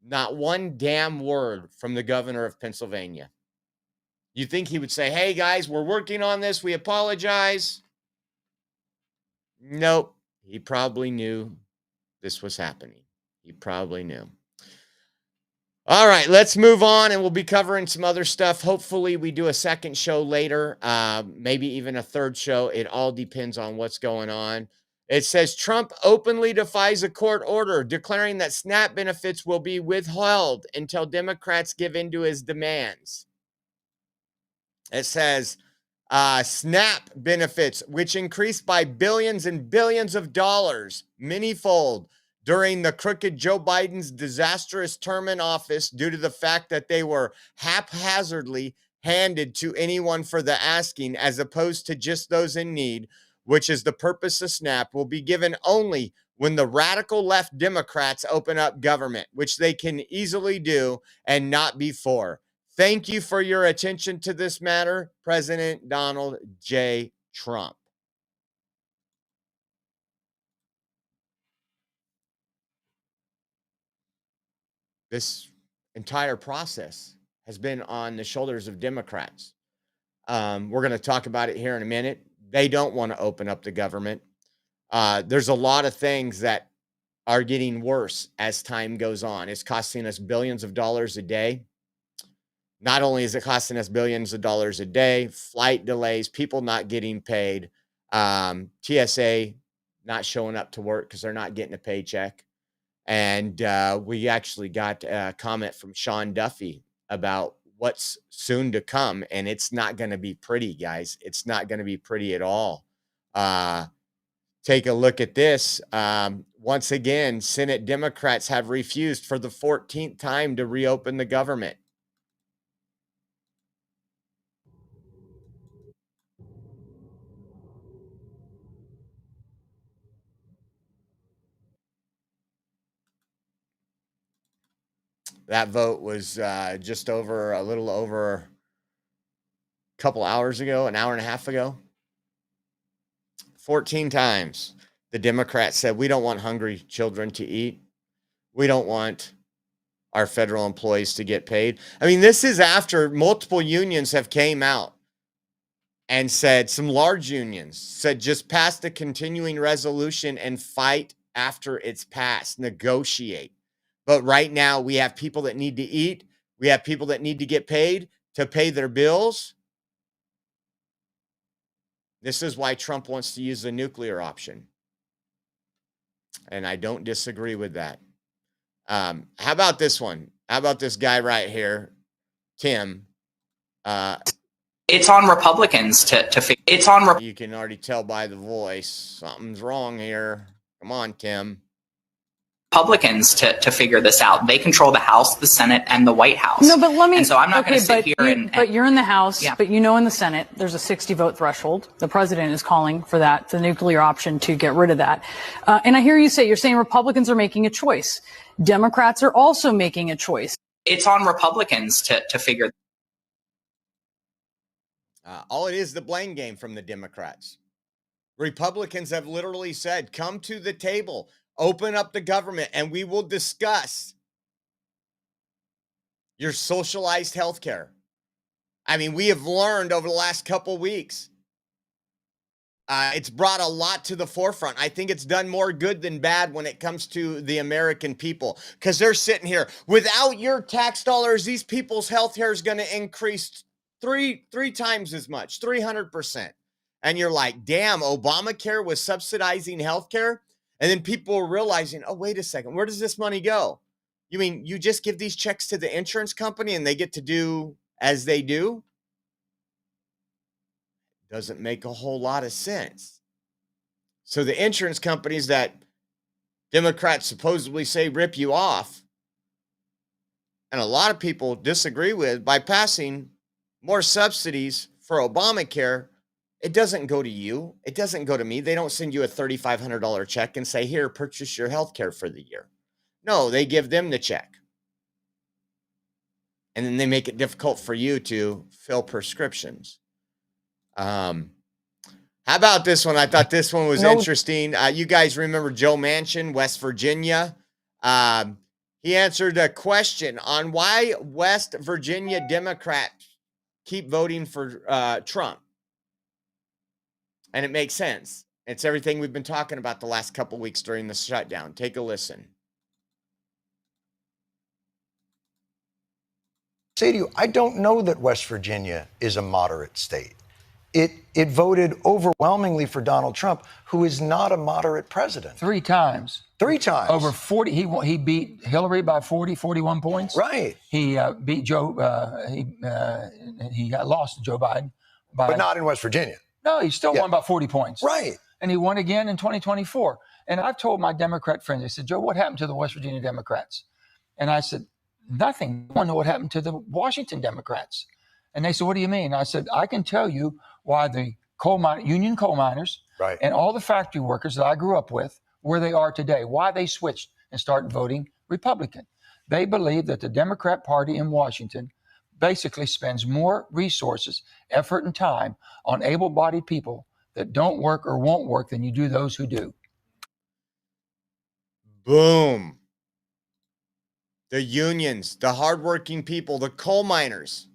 C: Not one damn word from the governor of Pennsylvania. You think he would say, hey, guys, we're working on this. We apologize. Nope. He probably knew this was happening. He probably knew. All right, let's move on, and we'll be covering some other stuff. Hopefully, we do a second show later, maybe even a third show. It all depends on what's going on. It says Trump openly defies a court order declaring that SNAP benefits will be withheld until Democrats give in to his demands. It says SNAP benefits, which increased by billions and billions of dollars, manyfold, during the crooked Joe Biden's disastrous term in office due to the fact that they were haphazardly handed to anyone for the asking as opposed to just those in need, which is the purpose of SNAP, will be given only when the radical left Democrats open up government, which they can easily do, and not before. Thank you for your attention to this matter, President Donald J. Trump. This entire process has been on the shoulders of Democrats. We're going to talk about it here in a minute. They don't want to open up the government. There's a lot of things that are getting worse as time goes on. It's costing us billions of dollars a day. Not only is it costing us billions of dollars a day, flight delays, people not getting paid, TSA not showing up to work because they're not getting a paycheck. And we actually got a comment from Sean Duffy about what's soon to come, and it's not going to be pretty, guys. It's not going to be pretty at all. Take a look at this. Once again, Senate Democrats have refused for the 14th time to reopen the government. That vote was just over a little over a couple hours ago, an hour and a half ago. 14 times the Democrats said, we don't want hungry children to eat. We don't want our federal employees to get paid. I mean, this is after multiple unions have came out and said, some large unions said, just pass the continuing resolution and fight after it's passed, negotiate. But right now we have people that need to eat. We have people that need to get paid to pay their bills. This is why Trump wants to use the nuclear option. And I don't disagree with that. How about this one? How about this guy right here, Tim?
P: It's on Republicans to fix. It's on.
C: You can already tell by the voice. Something's wrong here. Come on, Tim.
P: Republicans to figure this out. They control the House, the Senate, and the White House.
Q: No, but let me.
P: And so I'm not going to sit here
Q: but you're in the House,
P: yeah.
Q: But you know in the Senate, there's a 60 vote threshold. The president is calling for that, the nuclear option, to get rid of that. And I hear you say, you're saying Republicans are making a choice. Democrats are also making a choice.
P: It's on Republicans to figure.
C: All it is the blame game from the Democrats. Republicans have literally said, come to the table. Open up the government and we will discuss your socialized health care. I mean, we have learned over the last couple weeks. It's brought a lot to the forefront. I think it's done more good than bad when it comes to the American people, because they're sitting here without your tax dollars. These people's health care is going to increase three times as much, 300%. And you're like, damn, Obamacare was subsidizing health care. And then people are realizing, oh, wait a second, where does this money go? You mean you just give these checks to the insurance company and they get to do as they do? Doesn't make a whole lot of sense. So the insurance companies that Democrats supposedly say rip you off and a lot of people disagree with, by passing more subsidies for Obamacare, it doesn't go to you. It doesn't go to me. They don't send you a $3,500 check and say, here, purchase your health care for the year. No, they give them the check. And then they make it difficult for you to fill prescriptions. How about this one? I thought this one was interesting. You guys remember Joe Manchin, West Virginia? He answered a question on why West Virginia Democrats keep voting for Trump. And it makes sense. It's everything we've been talking about the last couple weeks during the shutdown. Take a listen.
R: Say to you, I don't know that West Virginia is a moderate state. It voted overwhelmingly for Donald Trump, who is not a moderate president.
S: 3 times.
R: 3 times.
S: Over 40. He beat Hillary by 41 points.
R: Right.
S: He beat Joe. He got lost to Joe Biden.
R: But not in West Virginia.
S: No, he still won by 40 points.
R: Right.
S: And he won again in 2024. And I've told my Democrat friends, they said, Joe, what happened to the West Virginia Democrats? And I said, nothing. I want to know what happened to the Washington Democrats. And they said, what do you mean? I said, I can tell you why the union coal miners and all the factory workers that I grew up with, where they are today, why they switched and started voting Republican. They believe that the Democrat Party in Washington basically spends more resources, effort, and time on able-bodied people that don't work or won't work than you do those who do.
C: Boom. The unions, the hardworking people, the coal miners.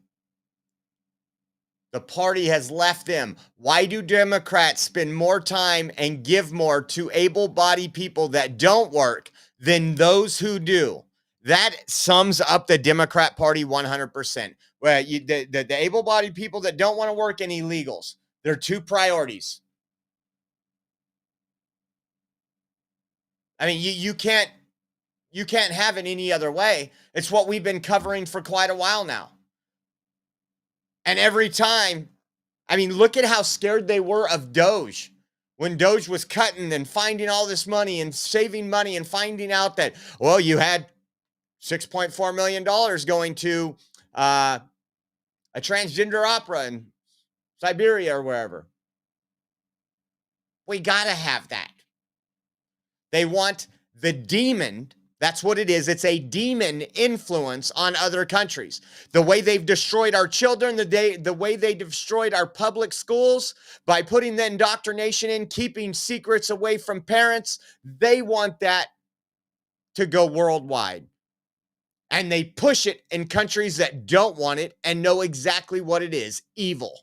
C: The party has left them. Why do Democrats spend more time and give more to able-bodied people that don't work than those who do? That sums up the Democrat Party 100%. Well, the able-bodied people that don't want to work and illegals. They're 2 priorities. I mean, you can't have it any other way. It's what we've been covering for quite a while now. And every time, I mean, look at how scared they were of Doge. When Doge was cutting and finding all this money and saving money and finding out that, well, you had $6.4 million going to a transgender opera in Siberia or wherever. We got to have that. They want the demon. That's what it is. It's a demon influence on other countries. The way they've destroyed our children, the way they destroyed our public schools by putting the indoctrination in, keeping secrets away from parents. They want that to go worldwide. And they push it in countries that don't want it and know exactly what it is, evil.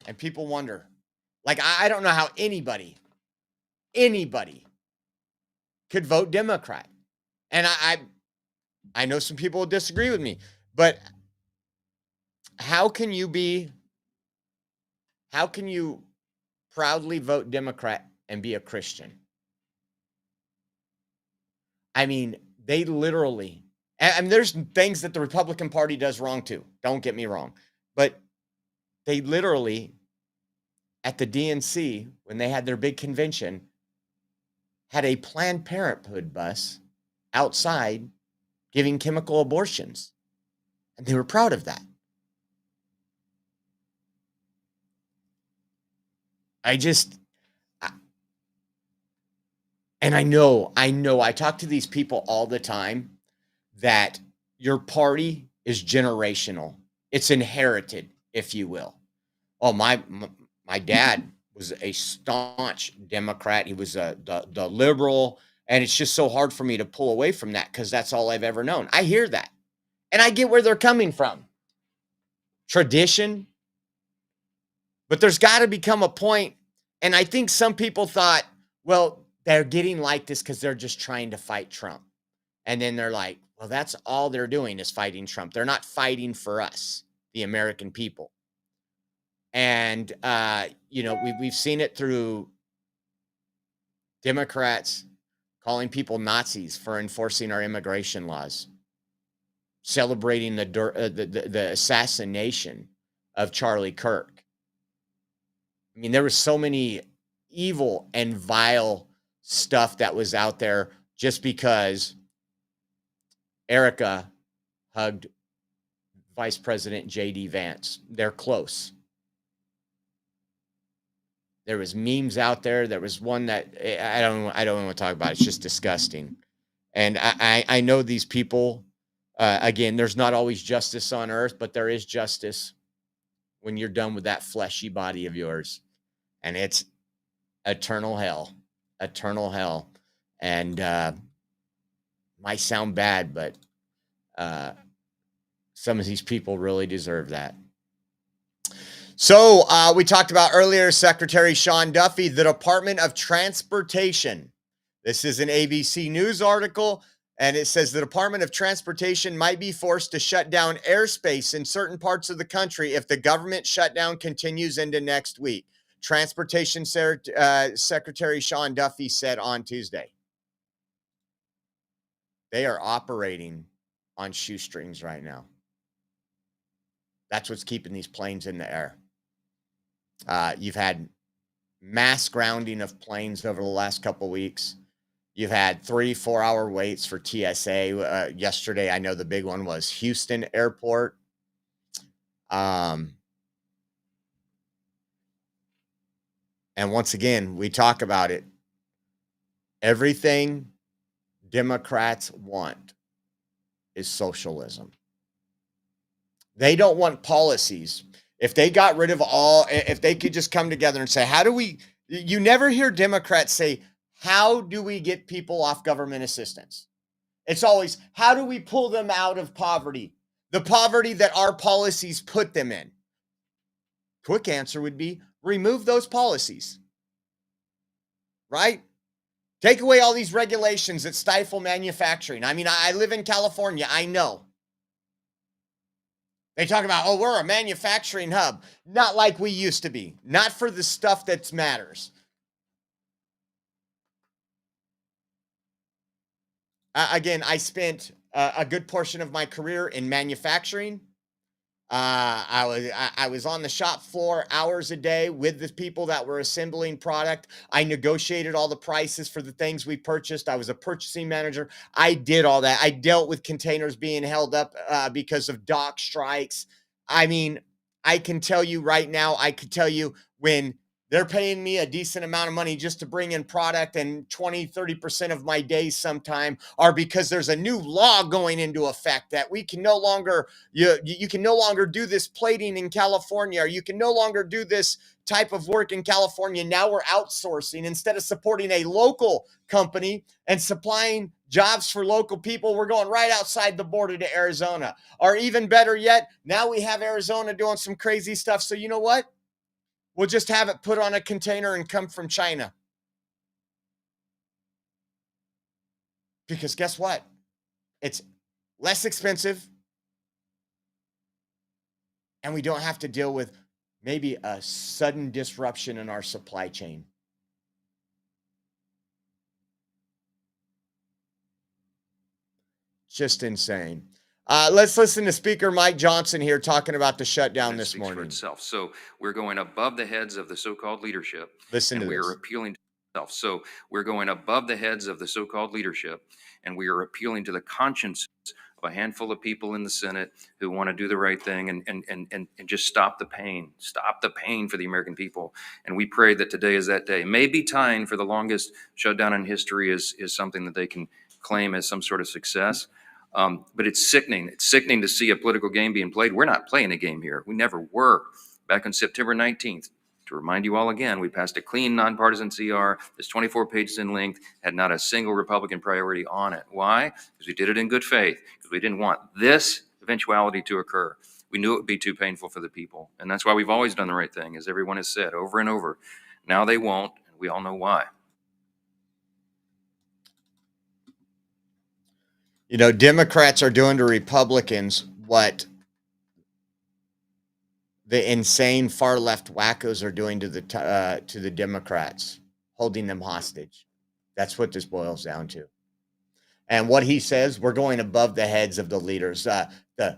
C: And people wonder, like, I don't know how anybody could vote Democrat. And I know some people will disagree with me, but how can you proudly vote Democrat and be a Christian? I mean, they literally, and there's things that the Republican Party does wrong too. Don't get me wrong. But they literally, at the DNC, when they had their big convention, had a Planned Parenthood bus outside giving chemical abortions. And they were proud of that. I know, I talk to these people all the time that your party is generational. It's inherited, if you will. Oh, my dad was a staunch Democrat. He was the liberal. And it's just so hard for me to pull away from that because that's all I've ever known. I hear that. And I get where they're coming from. Tradition. But there's got to become a point. And I think some people thought, well, they're getting like this because they're just trying to fight Trump. And then they're like, well, that's all they're doing is fighting Trump. They're not fighting for us, the American people. And, we've seen it through Democrats calling people Nazis for enforcing our immigration laws, celebrating the assassination of Charlie Kirk. I mean, there was so many evil and vile stuff that was out there just because Erica hugged Vice President J.D. Vance. They're close. There was memes out there. There was one that I don't want to talk about. It's just disgusting. And I know these people. Again, there's not always justice on earth, but there is justice when you're done with that fleshy body of yours, and it's eternal hell. And might sound bad, but some of these people really deserve that. So we talked about earlier, Secretary Sean Duffy, the Department of Transportation. This is an ABC News article, and it says the Department of Transportation might be forced to shut down airspace in certain parts of the country if the government shutdown continues into next week. Transportation Secretary Sean Duffy said on Tuesday. They are operating on shoestrings right now. That's what's keeping these planes in the air. You've had mass grounding of planes over the last couple weeks. You've had 3-4 hour waits for TSA. Yesterday, I know the big one was Houston Airport. And once again, we talk about it. Everything Democrats want is socialism. They don't want policies. If they got rid of if they could just come together and say, you never hear Democrats say, how do we get people off government assistance? It's always, how do we pull them out of poverty? The poverty that our policies put them in. Quick answer would be, remove those policies. Right? Take away all these regulations that stifle manufacturing. I mean, I live in California. I know. They talk about, we're a manufacturing hub. Not like we used to be. Not for the stuff that matters. Again, I spent a good portion of my career in manufacturing. I was on the shop floor hours a day with the people that were assembling product. I negotiated all the prices for the things we purchased. I was a purchasing manager. I did all that. I dealt with containers being held up because of dock strikes. I mean, I can tell you right now, when they're paying me a decent amount of money just to bring in product, and 20-30% of my days sometime are because there's a new law going into effect that we can no longer, you can no longer do this plating in California, or you can no longer do this type of work in California. Now we're outsourcing instead of supporting a local company and supplying jobs for local people. We're going right outside the border to Arizona, or even better yet, now we have Arizona doing some crazy stuff. So you know what? We'll just have it put on a container and come from China. Because guess what? It's less expensive. And we don't have to deal with maybe a sudden disruption in our supply chain. Just insane. Let's listen to Speaker Mike Johnson here talking about the shutdown this morning.
D: For itself. So we're going above the heads of the so-called leadership.
C: Listen to
D: this.
C: this.
D: We're appealing to itself. So we're going above the heads of the so-called leadership, and we are appealing to the consciences of a handful of people in the Senate who want to do the right thing and just stop the pain. Stop the pain for the American people. And we pray that today is that day. Maybe tying for the longest shutdown in history is something that they can claim as some sort of success. But it's sickening. It's sickening to see a political game being played. We're not playing a game here. We never were. Back on September 19th, to remind you all again, we passed a clean, nonpartisan CR. It's 24 pages in length, had not a single Republican priority on it. Why? Because we did it in good faith, because we didn't want this eventuality to occur. We knew it would be too painful for the people. And that's why we've always done the right thing, as everyone has said over and over. Now they won't, and we all know why.
C: You know, Democrats are doing to Republicans what the insane far left wackos are doing to the Democrats, holding them hostage. That's what this boils down to. And what he says, we're going above the heads of the leaders, the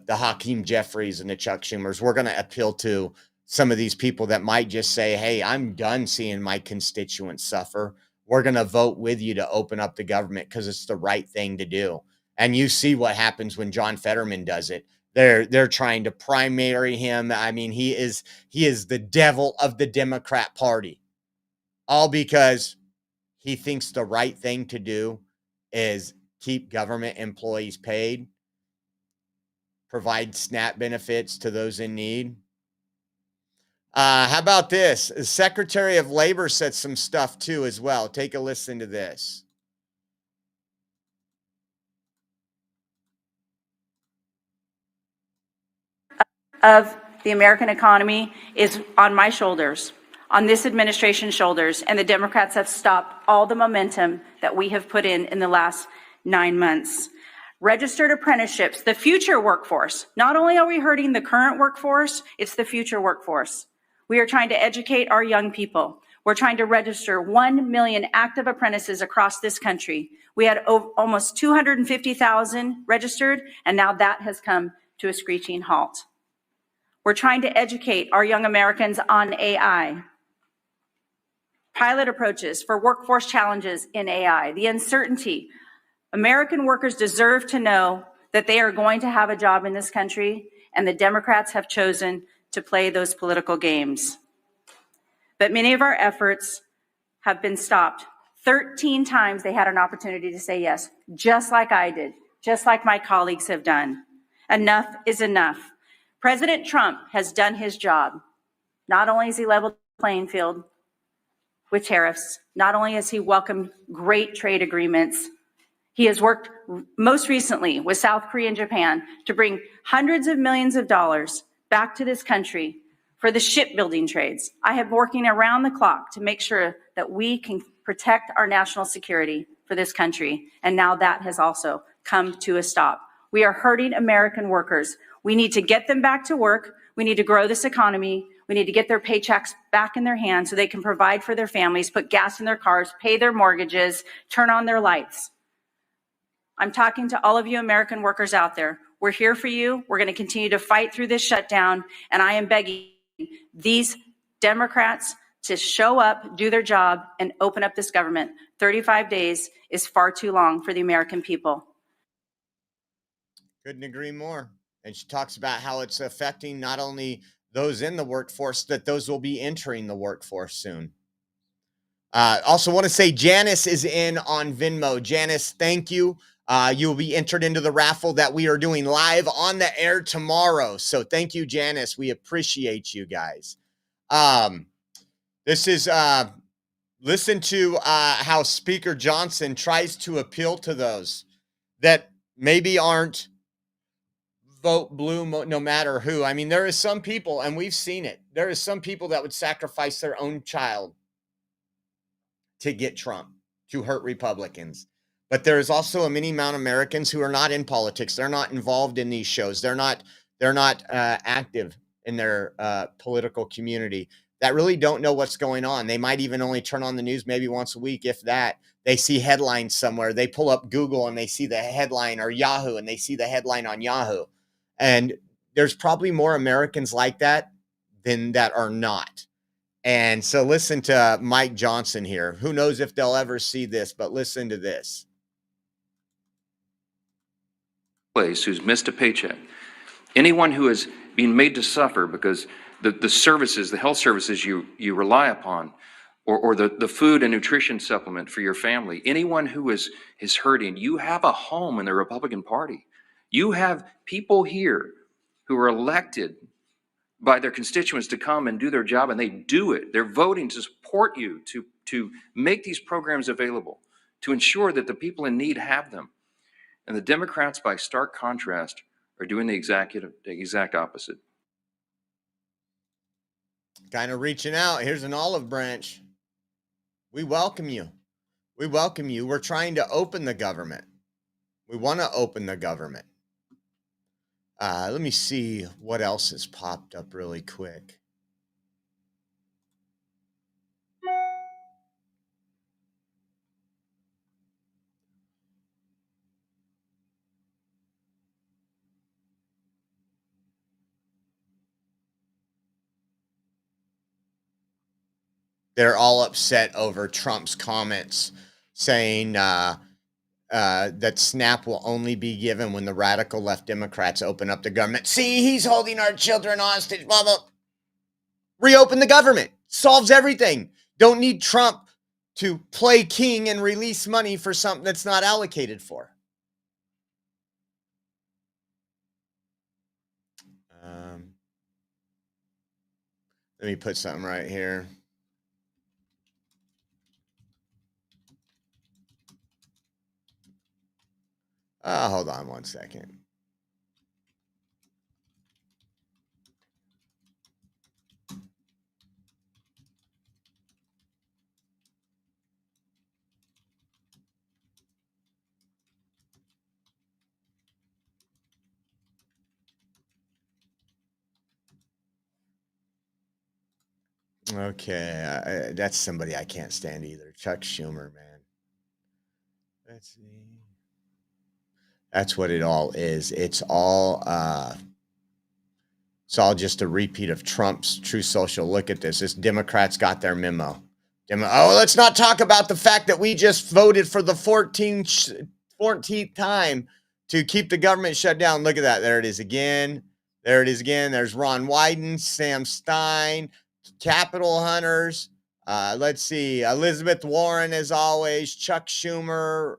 C: Hakeem Jeffries and the Chuck Schumers. We're going to appeal to some of these people that might just say, hey, I'm done seeing my constituents suffer. We're going to vote with you to open up the government because it's the right thing to do. And you see what happens when John Fetterman does it. They're trying to primary him. I mean, he is the devil of the Democrat Party, all because he thinks the right thing to do is keep government employees paid, provide SNAP benefits to those in need. How about this? The Secretary of Labor said some stuff too as well. Take a listen to this.
T: Of the American economy is on my shoulders, on this administration's shoulders, and the Democrats have stopped all the momentum that we have put in the last 9 months. Registered apprenticeships, the future workforce. Not only are we hurting the current workforce, it's the future workforce. We are trying to educate our young people. We're trying to register 1 million active apprentices across this country. We had almost 250,000 registered, and now that has come to a screeching halt. We're trying to educate our young Americans on AI. Pilot approaches for workforce challenges in AI, the uncertainty. American workers deserve to know that they are going to have a job in this country, and the Democrats have chosen to play those political games. But many of our efforts have been stopped. 13 times they had an opportunity to say yes, just like I did, just like my colleagues have done. Enough is enough. President Trump has done his job. Not only has he leveled the playing field with tariffs, not only has he welcomed great trade agreements, he has worked most recently with South Korea and Japan to bring hundreds of millions of dollars back to this country for the shipbuilding trades. I have been working around the clock to make sure that we can protect our national security for this country, and now that has also come to a stop. We are hurting American workers. We need to get them back to work. We need to grow this economy. We need to get their paychecks back in their hands so they can provide for their families, put gas in their cars, pay their mortgages, turn on their lights. I'm talking to all of you American workers out there. We're here for you. We're going to continue to fight through this shutdown, and I am begging these Democrats to show up, do their job, and open up this government. 35 days is far too long for the American people.
C: Couldn't agree more. And she talks about how it's affecting not only those in the workforce, that those will be entering the workforce soon. Also want to say Janice is in on Venmo. Janice, thank you. You will be entered into the raffle that we are doing live on the air tomorrow. So thank you, Janice. We appreciate you guys. This is, listen to how Speaker Johnson tries to appeal to those that maybe aren't vote blue no matter who. I mean, there is some people, and we've seen it, there is some people that would sacrifice their own child to get Trump, to hurt Republicans. But there is also a many amount of Americans who are not in politics. They're not involved in these shows. They're not active in their political community, that really don't know what's going on. They might even only turn on the news maybe once a week, if that. They see headlines somewhere. They pull up Google and they see the headline, or Yahoo, and they see the headline on Yahoo. And there's probably more Americans like that than that are not. And so listen to Mike Johnson here. Who knows if they'll ever see this, but listen to this.
D: Place who's missed a paycheck, anyone who is being made to suffer because the services, the health services you rely upon, or the food and nutrition supplement for your family, anyone who is hurting, you have a home in the Republican Party. You have people here who are elected by their constituents to come and do their job, and they do it. They're voting to support you, to make these programs available, to ensure that the people in need have them. And the Democrats, by stark contrast, are doing the exact opposite.
C: Kind of reaching out. Here's an olive branch. We welcome you. We welcome you. We're trying to open the government. We want to open the government. Let me see what else has popped up really quick. They're all upset over Trump's comments saying that SNAP will only be given when the radical left Democrats open up the government. See, he's holding our children hostage, blah, blah. Reopen the government. Solves everything. Don't need Trump to play king and release money for something that's not allocated for. Let me put something right here. Hold on one second. Okay, that's somebody I can't stand either. Chuck Schumer, man. Let's see. That's what it all is. It's all just a repeat of Trump's True Social. Look at this. This Democrats got their memo. Let's not talk about the fact that we just voted for the 14th time to keep the government shut down. Look at that. There it is again. There it is again. There's Ron Wyden, Sam Stein, Capitol Hunters. Let's see. Elizabeth Warren, as always, Chuck Schumer,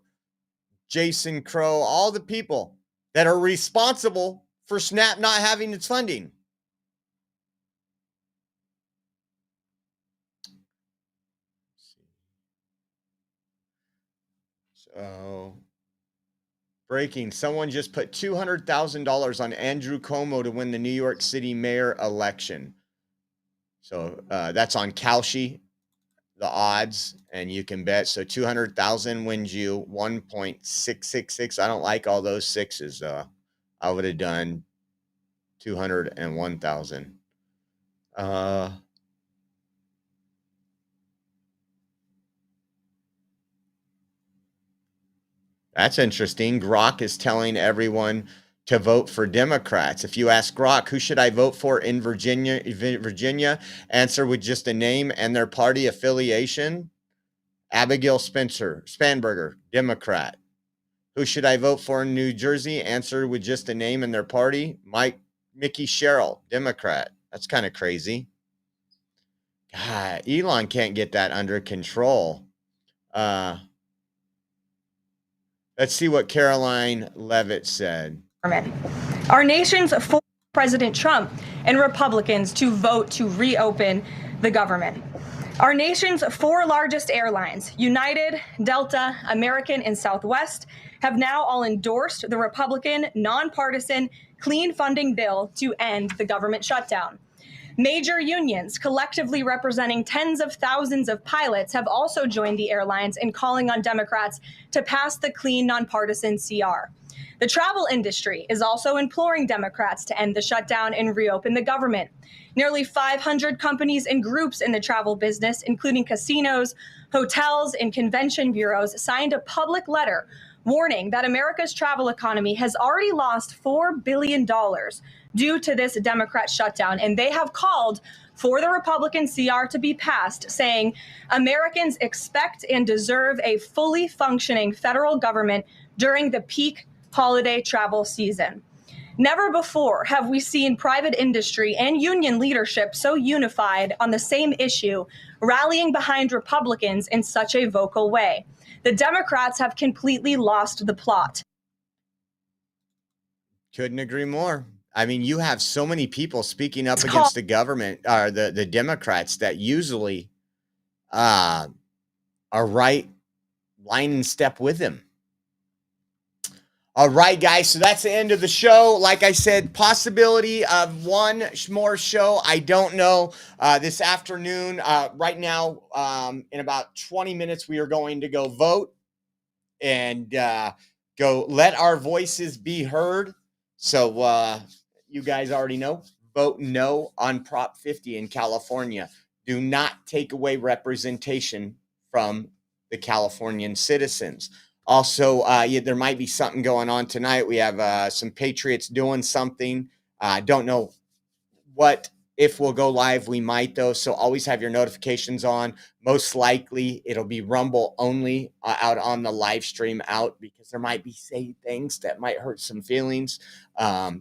C: Jason Crow, all the people that are responsible for SNAP not having its funding. So, breaking. Someone just put $200,000 on Andrew Cuomo to win the New York City mayor election. So that's on Kalshi, the odds, and you can bet. So 200,000 wins you 1.666. I don't like all those sixes. I would have done 201,000. That's interesting. Grok is telling everyone to vote for Democrats. If you ask Grok, who should I vote for in Virginia, answer with just a name and their party affiliation. Abigail Spanberger, Democrat. Who should I vote for in New Jersey? Answer with just a name and their party. Mickey Sherrill, Democrat. That's kind of crazy. God, Elon can't get that under control. Let's see what Caroline Levitt said.
U: Our nation's for President Trump and Republicans to vote to reopen the government. Our nation's four largest airlines, United, Delta, American, and Southwest, have now all endorsed the Republican nonpartisan clean funding bill to end the government shutdown. Major unions, collectively representing tens of thousands of pilots, have also joined the airlines in calling on Democrats to pass the clean nonpartisan CR. The travel industry is also imploring Democrats to end the shutdown and reopen the government. Nearly 500 companies and groups in the travel business, including casinos, hotels, and convention bureaus, signed a public letter warning that America's travel economy has already lost $4 billion due to this Democrat shutdown, and they have called for the Republican CR to be passed, saying Americans expect and deserve a fully functioning federal government during the peak holiday travel season. Never before have we seen private industry and union leadership so unified on the same issue, rallying behind Republicans in such a vocal way. The Democrats have completely lost the plot.
C: Couldn't agree more. I mean, you have so many people speaking up against the government, or the Democrats, that usually are right line and step with them. All right, guys, so that's the end of the show. Like I said, possibility of one more show. I don't know. This afternoon, right now, in about 20 minutes, we are going to go vote and go let our voices be heard. So you guys already know, vote no on Prop 50 in California. Do not take away representation from the Californian citizens. Also, there might be something going on tonight. We have some patriots doing something. Don't know what if we'll go live. We might though, so always have your notifications on. Most likely it'll be Rumble only out on the live stream out, because there might be say things that might hurt some feelings.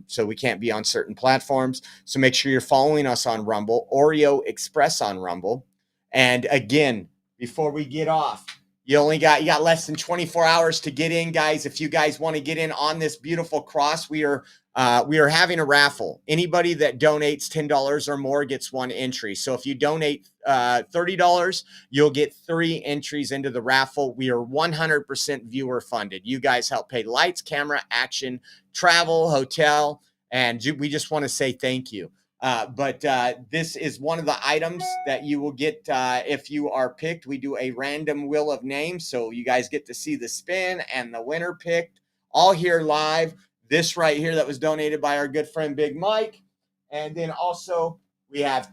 C: So we can't be on certain platforms. So make sure you're following us on Rumble, Oreo Express on Rumble. And again, before we get off, you got less than 24 hours to get in, guys. If you guys want to get in on this beautiful cross, we are having a raffle. Anybody that donates $10 or more gets one entry. So if you donate $30, you'll get 3 entries into the raffle. We are 100% viewer funded. You guys help pay lights, camera, action, travel, hotel, and we just want to say thank you. But this is one of the items that you will get if you are picked. We do a random wheel of names, so you guys get to see the spin and the winner picked all here live. This right here that was donated by our good friend Big Mike. And then also we have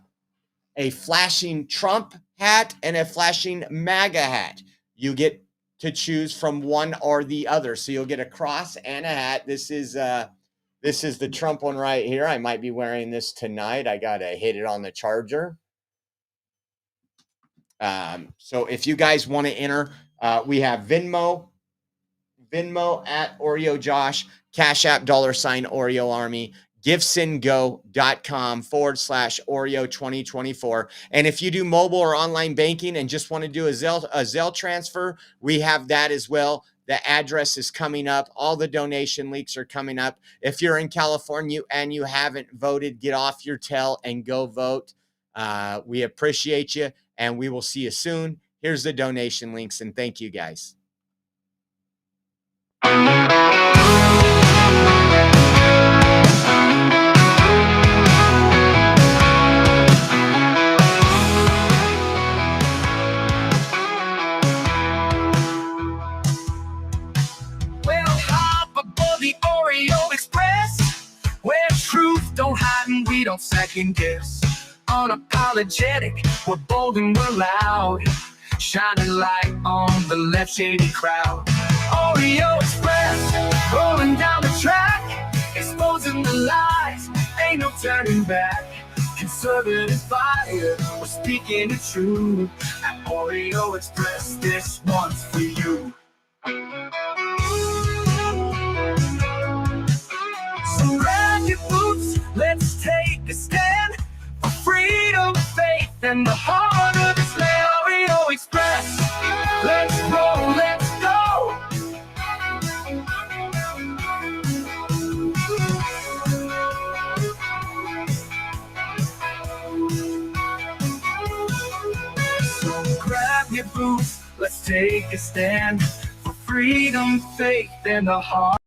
C: a flashing Trump hat and a flashing MAGA hat. You get to choose from one or the other. So you'll get a cross and a hat. This is the Trump one right here. I might be wearing this tonight. I got to hit it on the charger. So if you guys want to enter, we have Venmo at Oreo Josh, Cash App $Oreo Army, giftsendgo.com/Oreo 2024. And if you do mobile or online banking and just want to do a Zelle transfer, we have that as well. The address is coming up. All the donation links are coming up. If you're in California and you haven't voted, get off your tail and go vote. We appreciate you, and we will see you soon. Here's the donation links, and thank you, guys.
A: The Oreo Express, where truth don't hide and we don't second guess. Unapologetic, we're bold and we're loud, shining light on the left shady crowd. Oreo Express, rolling down the track, exposing the lies, ain't no turning back. Conservative fire, we're speaking the truth. At Oreo Express, this one's for you. So grab your boots, let's take a stand for freedom, faith, and the heart of this land. Oreo Express, let's roll, let's go. So grab your boots, let's take a stand for freedom, faith, and the heart.